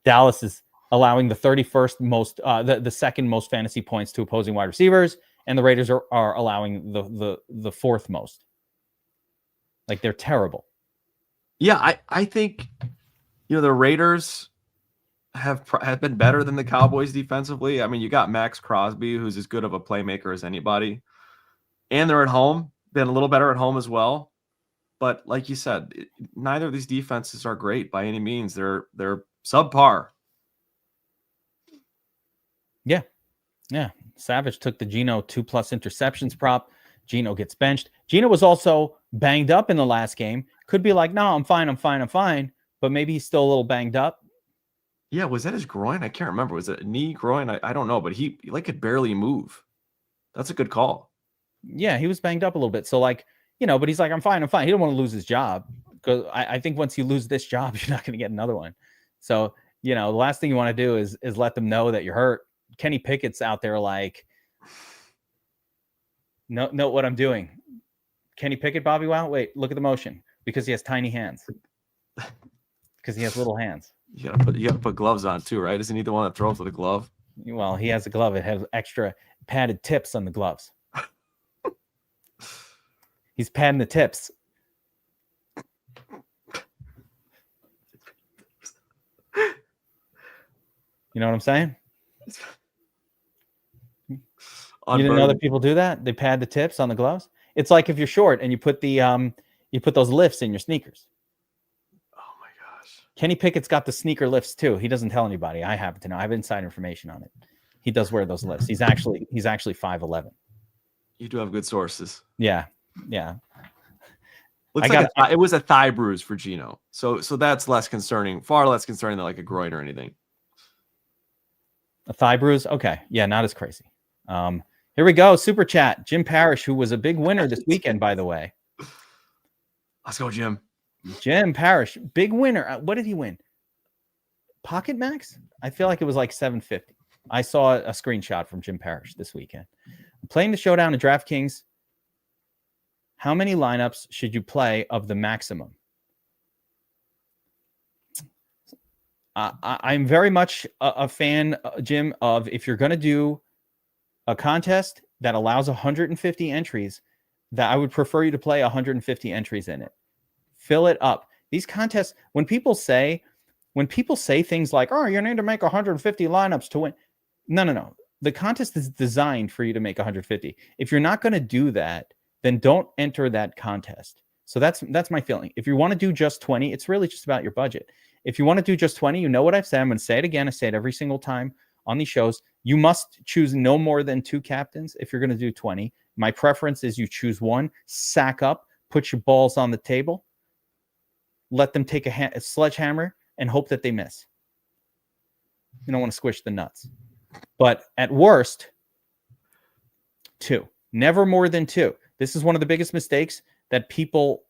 S1: Dallas is allowing the 31st most, the second most fantasy points to opposing wide receivers, and the Raiders are allowing the fourth most. Like, they're terrible.
S2: Yeah, I think the Raiders have been better than the Cowboys defensively. I mean, you got Max Crosby, who's as good of a playmaker as anybody, and they're at home. Been a little better at home as well. But like you said, neither of these defenses are great by any means. They're subpar.
S1: Yeah. Savage took the Geno 2+ interceptions prop. Geno gets benched. Geno was also banged up in the last game. Could be like, no, I'm fine. But maybe he's still a little banged up.
S2: Yeah, was that his groin? I can't remember. Was it a knee, groin? I don't know, but he could barely move. That's a good call.
S1: Yeah, he was banged up a little bit. So but he's like, I'm fine. He didn't want to lose his job, because I think once you lose this job, you're not going to get another one. So, the last thing you want to do is let them know that you're hurt. Kenny Pickett's out there like, note what I'm doing. Kenny Pickett, Bobbywow? Wait, look at the motion. Because he has tiny hands. Because he has little hands.
S2: You gotta put gloves on too, right? Isn't he the one that throws with a glove?
S1: Well, he has a glove. It has extra padded tips on the gloves. He's padding the tips. You know what I'm saying? You didn't know that people do that? They pad the tips on the gloves? It's like if you're short and you put those lifts in your sneakers.
S2: Oh my gosh.
S1: Kenny Pickett's got the sneaker lifts too. He doesn't tell anybody. I happen to know. I have inside information on it. He does wear those lifts. He's actually 5'11".
S2: You do have good sources.
S1: Yeah.
S2: Looks it was a thigh bruise for Geno. So that's less concerning, far less concerning than like a groin or anything.
S1: A thigh bruise? Okay. Yeah, not as crazy. Here we go. Super chat. Jim Parrish, who was a big winner this weekend, by the way.
S2: Let's go, Jim.
S1: Jim Parrish, big winner. What did he win? Pocket Max? I feel like it was like $750. I saw a screenshot from Jim Parrish this weekend. Playing the Showdown at DraftKings. How many lineups should you play of the maximum? I'm very much a fan, Jim, of if you're going to do a contest that allows 150 entries, that I would prefer you to play 150 entries in it. Fill it up. These contests, when people say things like, oh, you need to make 150 lineups to win. No. The contest is designed for you to make 150. If you're not going to do that, then don't enter that contest. So that's my feeling. If you want to do just 20, it's really just about your budget. If you want to do just 20, you know what I've said. I'm going to say it again. I say it every single time on these shows, you must choose no more than 2 captains if you're going to do 20. My preference is you choose 1, sack up, put your balls on the table, let them take a sledgehammer, and hope that they miss. You don't want to squish the nuts. But at worst, 2. Never more than 2. This is one of the biggest mistakes that people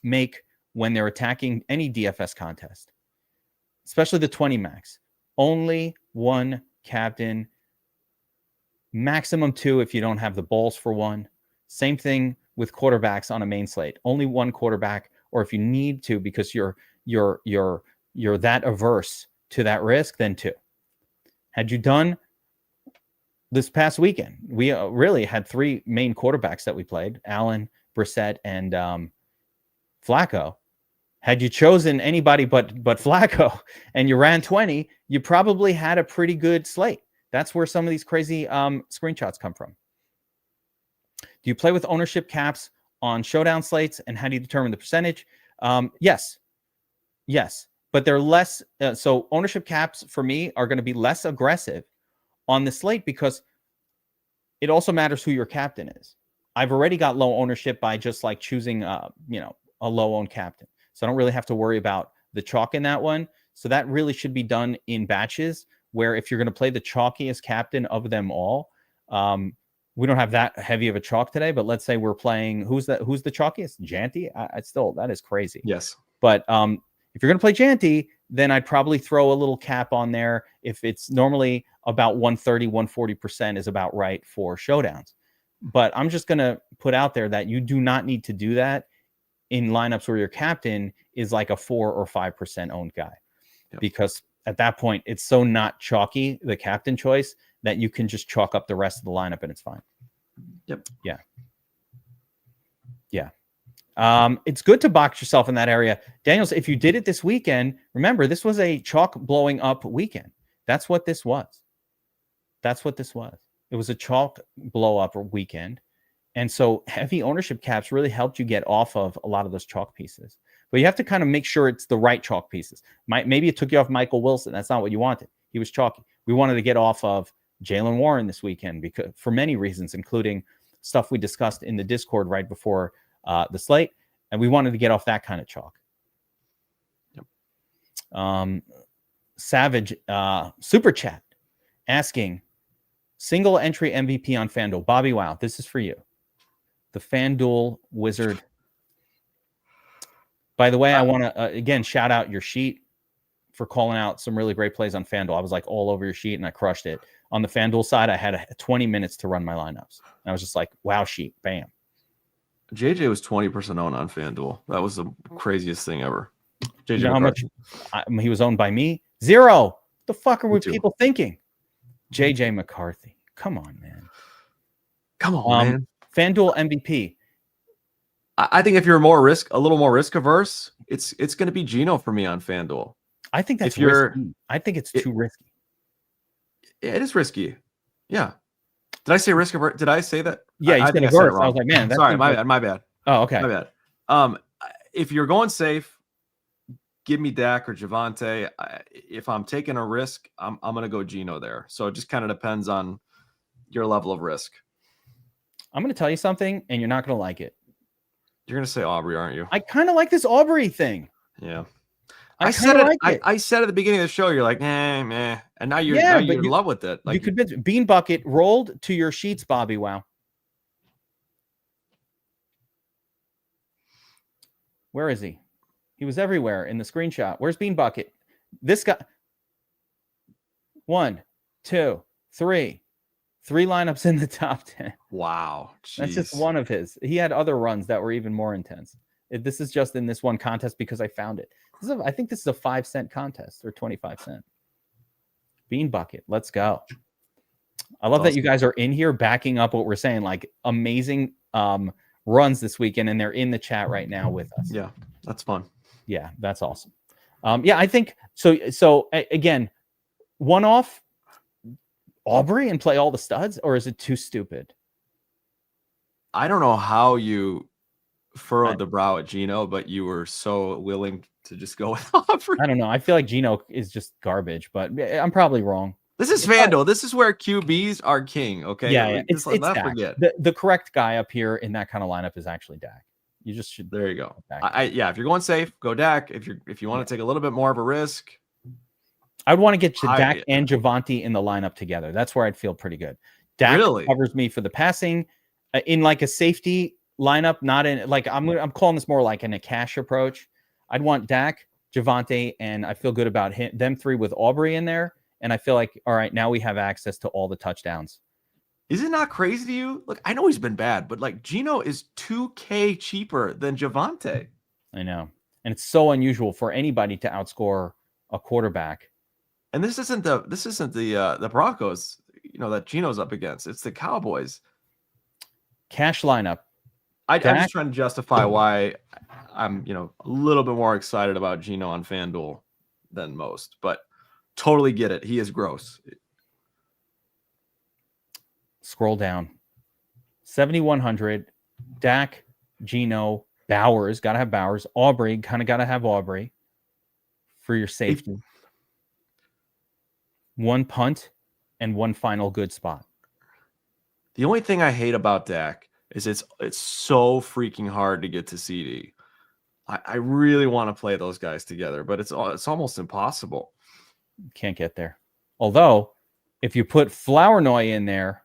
S1: make when they're attacking any DFS contest, especially the 20 max. Only 1 captain, maximum 2 if you don't have the balls for 1. Same thing with quarterbacks on a main slate. Only 1 quarterback, or if you need to because you're that averse to that risk, then 2. Had you done this past weekend, we really had 3 main quarterbacks that we played: Allen, Brissett, and Flacco. Had you chosen anybody but Flacco and you ran 20, you probably had a pretty good slate. That's where some of these crazy screenshots come from. Do you play with ownership caps on showdown slates, and how do you determine the percentage? Yes, but they're less. So ownership caps for me are going to be less aggressive on the slate because it also matters who your captain is. I've already got low ownership by just like choosing, a low owned captain. So I don't really have to worry about the chalk in that one. So that really should be done in batches, where if you're going to play the chalkiest captain of them all, we don't have that heavy of a chalk today, but let's say we're playing, who's the chalkiest? Janty? That is crazy.
S2: Yes.
S1: But if you're going to play Janty, then I'd probably throw a little cap on there. If it's normally about 130, 140% is about right for showdowns. But I'm just going to put out there that you do not need to do that in lineups where your captain is like a 4 or 5% owned guy. Yep. Because at that point, it's so not chalky, the captain choice, that you can just chalk up the rest of the lineup and it's fine.
S2: Yep.
S1: Yeah. It's good to box yourself in that area. Daniels, if you did it this weekend, remember, this was a chalk blowing up weekend. That's what this was. It was a chalk blow up weekend. And so heavy ownership caps really helped you get off of a lot of those chalk pieces. But you have to kind of make sure it's the right chalk pieces. Maybe it took you off Michael Wilson. That's not what you wanted. He was chalky. We wanted to get off of Jaylen Warren this weekend because for many reasons, including stuff we discussed in the Discord right before the slate. And we wanted to get off that kind of chalk. Yep. Savage super chat asking, single entry MVP on FanDuel. Bobbywow, this is for you. The FanDuel wizard. By the way, I want to, again, shout out your sheet for calling out some really great plays on FanDuel. I was like all over your sheet and I crushed it. On the FanDuel side, I had 20 minutes to run my lineups. And I was just like, wow, sheet, bam.
S2: JJ was 20% owned on FanDuel. That was the craziest thing ever. JJ,
S1: you know how much he was owned by me? 0. What the fuck are people thinking? JJ McCarthy. Come on, man.
S2: Come on, man.
S1: FanDuel MVP.
S2: I think if you're a little more risk averse, it's going to be Geno for me on FanDuel.
S1: I think that's risky. I think it's too risky.
S2: It is risky. Yeah. Did I say risk averse? Did I say that?
S1: Yeah, you said averse. I was like, man, that's
S2: sorry, my bad.
S1: Oh, okay.
S2: My bad. If you're going safe, give me Dak or Javonte. If I'm taking a risk, I'm going to go Geno there. So it just kind of depends on your level of risk.
S1: I'm going to tell you something, and you're not going to like it.
S2: You're going to say Aubrey, aren't you?
S1: I kind of like this Aubrey thing.
S2: Yeah.
S1: I said it.
S2: I said at the beginning of the show, you're like, meh. And now you're in love with it. Like,
S1: you could Bean Bucket rolled to your sheets, Bobbywow. Where is he? He was everywhere in the screenshot. Where's Bean Bucket? This guy. 1, 2, 3. 3 lineups in the top 10.
S2: Wow. Jeez.
S1: That's just one of his. He had other runs that were even more intense. This is just in this one contest because I found it. I think this is a 5-cent contest or 25 cent. Bean Bucket. Let's go. I love that you guys are in here backing up what we're saying, like amazing runs this weekend, and they're in the chat right now with us.
S2: Yeah, that's fun.
S1: Yeah, that's awesome. Yeah, I think so. So again, one-off Aubrey and play all the studs, or is it too stupid?
S2: I don't know how you furrowed the brow at Geno, but you were so willing to just go with Aubrey.
S1: I don't know. I feel like Geno is just garbage, but I'm probably wrong.
S2: This is FanDuel. This is where QBs are king. Okay.
S1: Yeah.
S2: It's not
S1: Dak.
S2: forget.
S1: The correct guy up here in that kind of lineup is actually Dak. You just should.
S2: There you go. If you're going safe, go Dak. If you want to take a little bit more of a risk,
S1: I'd want to get Dak and Javonte in the lineup together. That's where I'd feel pretty good. Dak covers me for the passing in like a safety lineup, not in like I'm calling this more like in a cash approach. I'd want Dak, Javonte, and I feel good about them three with Aubrey in there. And I feel like, all right, now we have access to all the touchdowns.
S2: Is it not crazy to you? Look, I know he's been bad, but like Geno is $2K cheaper than Javonte.
S1: I know. And it's so unusual for anybody to outscore a quarterback.
S2: And this isn't the Broncos, that Geno's up against. It's the Cowboys.
S1: Cash lineup.
S2: I'm just trying to justify why I'm, a little bit more excited about Geno on FanDuel than most, but totally get it. He is gross.
S1: Scroll down. 7,100. Dak, Geno, Bowers. Got to have Bowers. Aubrey. Kind of got to have Aubrey for your safety. One punt and one final good spot.
S2: The only thing I hate about Dak is it's so freaking hard to get to CD. I really want to play those guys together, but it's almost impossible.
S1: Can't get there. Although, if you put Flournoy in there,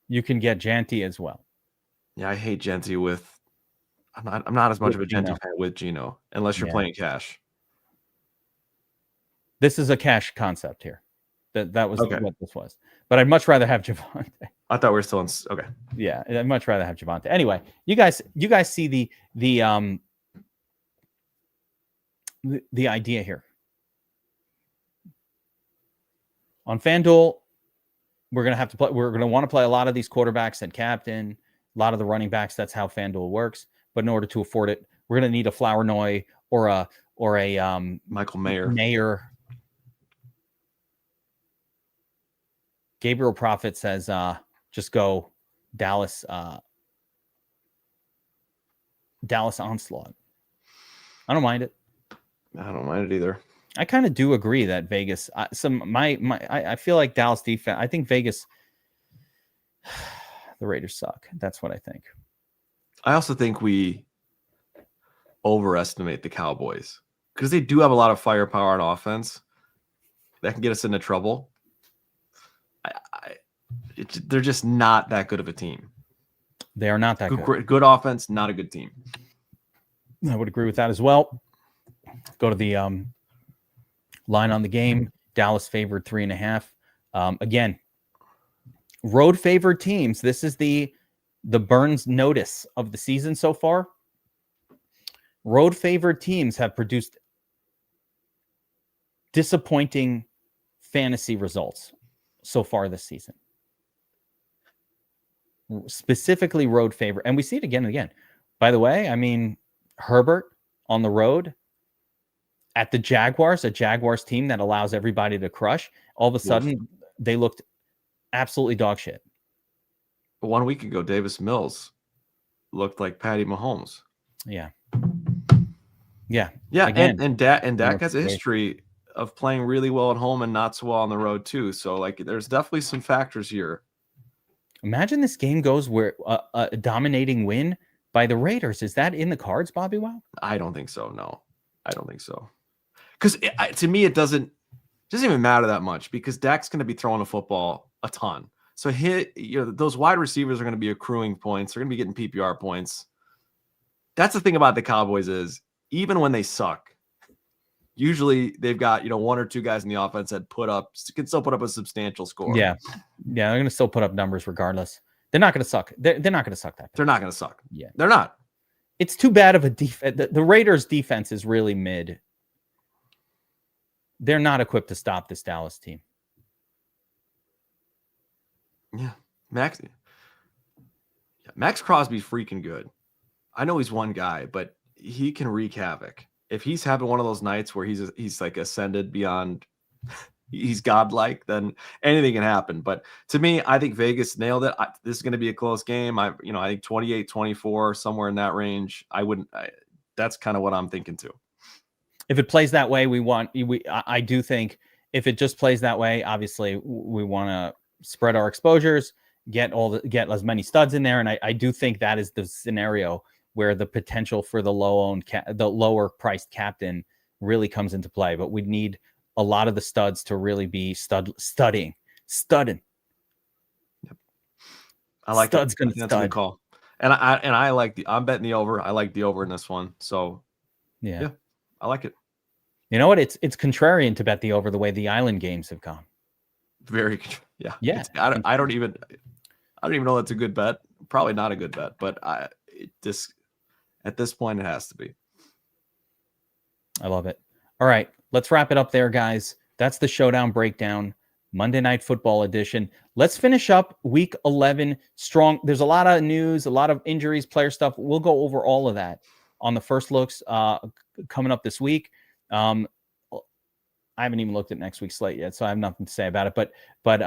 S1: you can get Genty as well.
S2: Yeah, I hate Genty with. I'm not as much of a Genty fan with Geno unless you're playing cash.
S1: This is a cash concept here. That was what this was. But I'd much rather have Javonte.
S2: I thought we were still in. Okay.
S1: Yeah, I'd much rather have Javonte. Anyway, you guys see the idea here. On FanDuel, we're going to want to play a lot of these quarterbacks and captain, a lot of the running backs. That's how FanDuel works. But in order to afford it, we're going to need a Flournoy or a
S2: Michael Mayer.
S1: Gabriel Prophet says, just go Dallas Onslaught. I don't mind it.
S2: I don't mind it either.
S1: I kind of do agree that Vegas. I feel like Dallas defense. I think Vegas. The Raiders suck. That's what I think.
S2: I also think we overestimate the Cowboys because they do have a lot of firepower on offense that can get us into trouble. They're just not that good of a team.
S1: They are not that good.
S2: Good offense, not a good team.
S1: I would agree with that as well. Go to the line on the game. Dallas favored 3.5. Again, road favored teams. This is the Burns notice of the season so far. Road favored teams have produced disappointing fantasy results so far this season. Specifically road favor. And we see it again and again. By the way, I mean, Herbert on the road at the Jaguars, a Jaguars team that allows everybody to crush. All of a sudden, they looked absolutely dog shit.
S2: But 1 week ago, Davis Mills looked like Patty Mahomes.
S1: Yeah.
S2: Again, and Dak has a history of playing really well at home and not so well on the road too. So like, there's definitely some factors here.
S1: Imagine this game goes where a dominating win by the Raiders. Is that in the cards, Bobbywow?
S2: I don't think so. No, I don't think so. Because to me, it doesn't even matter that much because Dak's going to be throwing the football a ton. So those wide receivers are going to be accruing points. They're going to be getting PPR points. That's the thing about the Cowboys is even when they suck, usually they've got, one or two guys in the offense that can still put up a substantial score.
S1: Yeah. They're going to still put up numbers regardless. They're not going to suck. They're not going to suck that bad.
S2: They're not going to suck.
S1: Yeah.
S2: They're not.
S1: It's too bad of a defense. The Raiders defense is really mid. They're not equipped to stop this Dallas team.
S2: Yeah. Max Crosby's freaking good. I know he's one guy, but he can wreak havoc. If he's having one of those nights where he's like ascended beyond, he's godlike, then anything can happen. But to me, I think Vegas nailed it. This is going to be a close game. I think 28-24, somewhere in that range. That's kind of what I'm thinking too.
S1: if it plays that way, I do think if it just plays that way, obviously we want to spread our exposures, get as many studs in there. And I do think that is the scenario where the potential for the lower priced captain really comes into play. But we need a lot of the studs to really be studding.
S2: Yep. I like
S1: Stud's
S2: it.
S1: gonna
S2: That's a good call. And I'm betting the over. I like the over in this one. So yeah, I like it.
S1: You know what? It's contrarian to bet the over the way the island games have gone.
S2: Very, yeah. I don't even know that's a good bet. Probably not a good bet, but at this point it has to be.
S1: I love it. All right, let's wrap it up there, guys. That's the Showdown breakdown, Monday Night Football edition. Let's finish up Week 11 strong. There's a lot of news, a lot of injuries, player stuff. We'll go over all of that on the first looks coming up this week. I haven't even looked at next week's slate yet, so I have nothing to say about it. But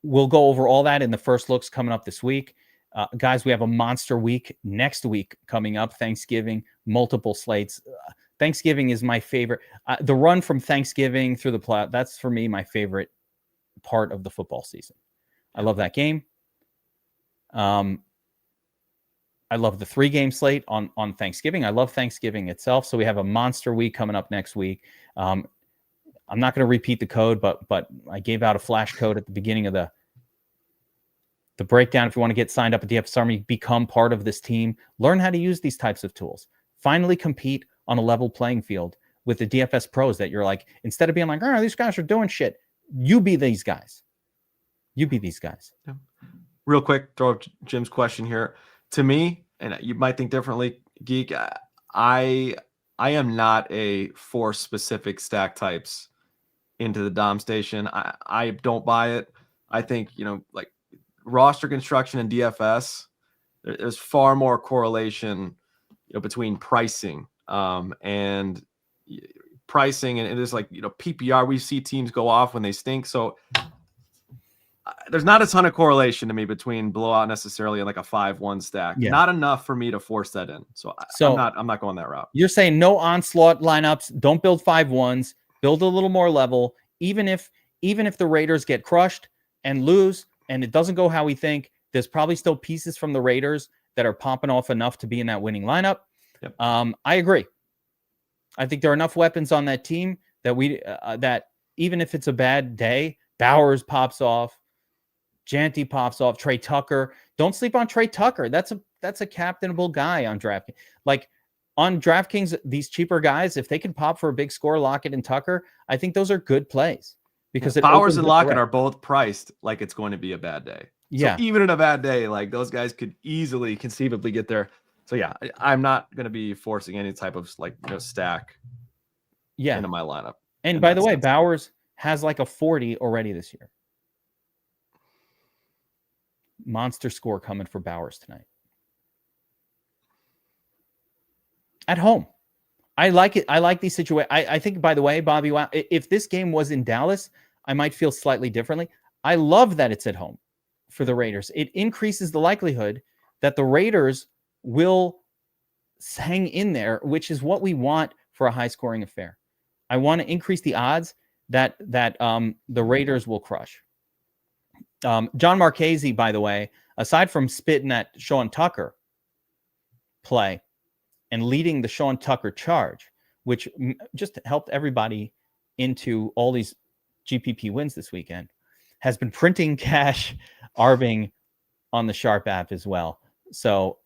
S1: we'll go over all that in the first looks coming up this week. Guys, we have a monster week next week coming up. Thanksgiving, multiple slates. Thanksgiving is my favorite. The run from Thanksgiving through the playoff, that's for me my favorite part of the football season. I love that game. I love the 3-game slate on Thanksgiving. I love Thanksgiving itself. So we have a monster week coming up next week. I'm not going to repeat the code, but I gave out a flash code at the beginning of the breakdown. If you want to get signed up at DFS Army, become part of this team, learn how to use these types of tools, finally compete on a level playing field with the DFS pros that you're like, instead of being like, oh, these guys are doing shit, you be these guys. You be these guys.
S2: Yeah. Real quick, throw up Jim's question here. To me, and you might think differently, Geek, I am not a for specific stack types into the Dom station. I don't buy it. I think, like roster construction and DFS, there's far more correlation, between pricing and pricing. And it is like, PPR, we see teams go off when they stink. So there's not a ton of correlation to me between blowout necessarily and like a 5-1 stack. Yeah. Not enough for me to force that in. So I'm not going that route.
S1: You're saying no onslaught lineups, don't build 5-1s, build a little more level. Even if the Raiders get crushed and lose and it doesn't go how we think, there's probably still pieces from the Raiders that are popping off enough to be in that winning lineup.
S2: Yep.
S1: I agree. I think there are enough weapons on that team that that even if it's a bad day, Bowers pops off, Janty pops off, Trey Tucker. Don't sleep on Trey Tucker. That's a captainable guy on DraftKings. Like on DraftKings, these cheaper guys, if they can pop for a big score, Lockett and Tucker, I think those are good plays because
S2: Bowers and Lockett are both priced like it's going to be a bad day.
S1: Yeah.
S2: So even in a bad day, like those guys could easily conceivably get there. So yeah, I'm not going to be forcing any type of stack into my lineup.
S1: And by the way, Bowers has like a 40 already this year. Monster score coming for Bowers tonight. At home. I like it. I like these situations. I think, by the way, Bobbywow, if this game was in Dallas, I might feel slightly differently. I love that it's at home for the Raiders. It increases the likelihood that the Raiders will hang in there, which is what we want for a high-scoring affair. I want to increase the odds that the Raiders will crush. John Marchese, by the way, aside from spitting that Sean Tucker play and leading the Sean Tucker charge, which just helped everybody into all these GPP wins this weekend, has been printing cash arbing on the Sharp app as well. So,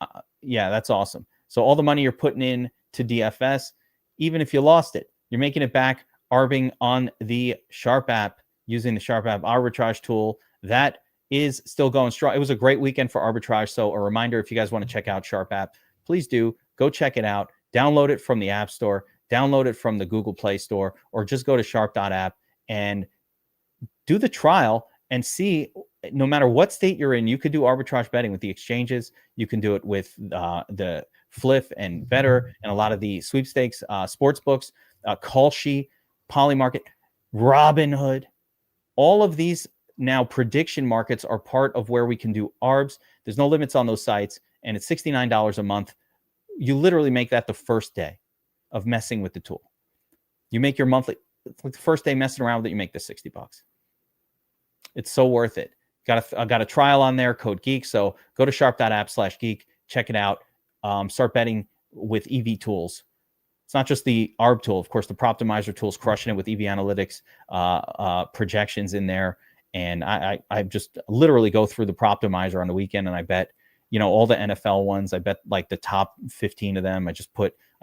S1: that's awesome. So all the money you're putting in to DFS, even if you lost it, you're making it back arbing on the Sharp app using the Sharp app arbitrage tool. That is still going strong. It was a great weekend for arbitrage. So a reminder, if you guys want to check out Sharp app, please do. Go check it out. Download it from the App Store. Download it from the Google Play Store, or just go to sharp.app and do the trial and see, no matter what state you're in, you could do arbitrage betting with the exchanges. You can do it with the Fliff and Better and a lot of the sweepstakes, sports books, Kalshi, Polymarket, Robinhood. All of these now prediction markets are part of where we can do ARBs. There's no limits on those sites, and it's $69 a month. You literally make that the first day of messing with the tool. You make your monthly. It's like the first day messing around with it, you make the $60. It's so worth it. I got a trial on there, code Geek. So go to sharp.app/geek, check it out. Start betting with EV tools. It's not just the ARB tool. Of course, the Proptimizer tool is crushing it with EV analytics projections in there. And I just literally go through the Proptimizer on the weekend and I bet, all the NFL ones. I bet like the top 15 of them. I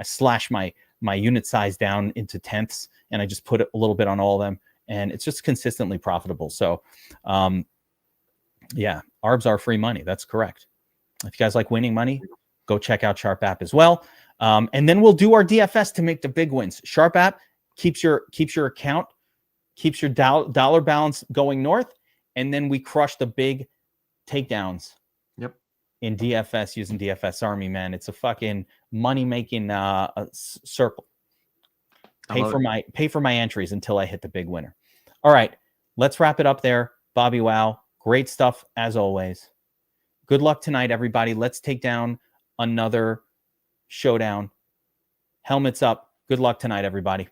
S1: slash my unit size down into tenths and I just put a little bit on all of them. And it's just consistently profitable. So, yeah, ARBs are free money. That's correct. If you guys like winning money, go check out Sharp App as well. And then we'll do our DFS to make the big wins. Sharp App keeps your account, keeps your dollar balance going north, and then we crush the big takedowns.
S2: Yep.
S1: In DFS using DFS Army, man. It's a fucking money-making circle. Pay for my entries until I hit the big winner. All right, let's wrap it up there. Bobbywow, great stuff as always. Good luck tonight, everybody. Let's take down another showdown. Helmets up. Good luck tonight, everybody.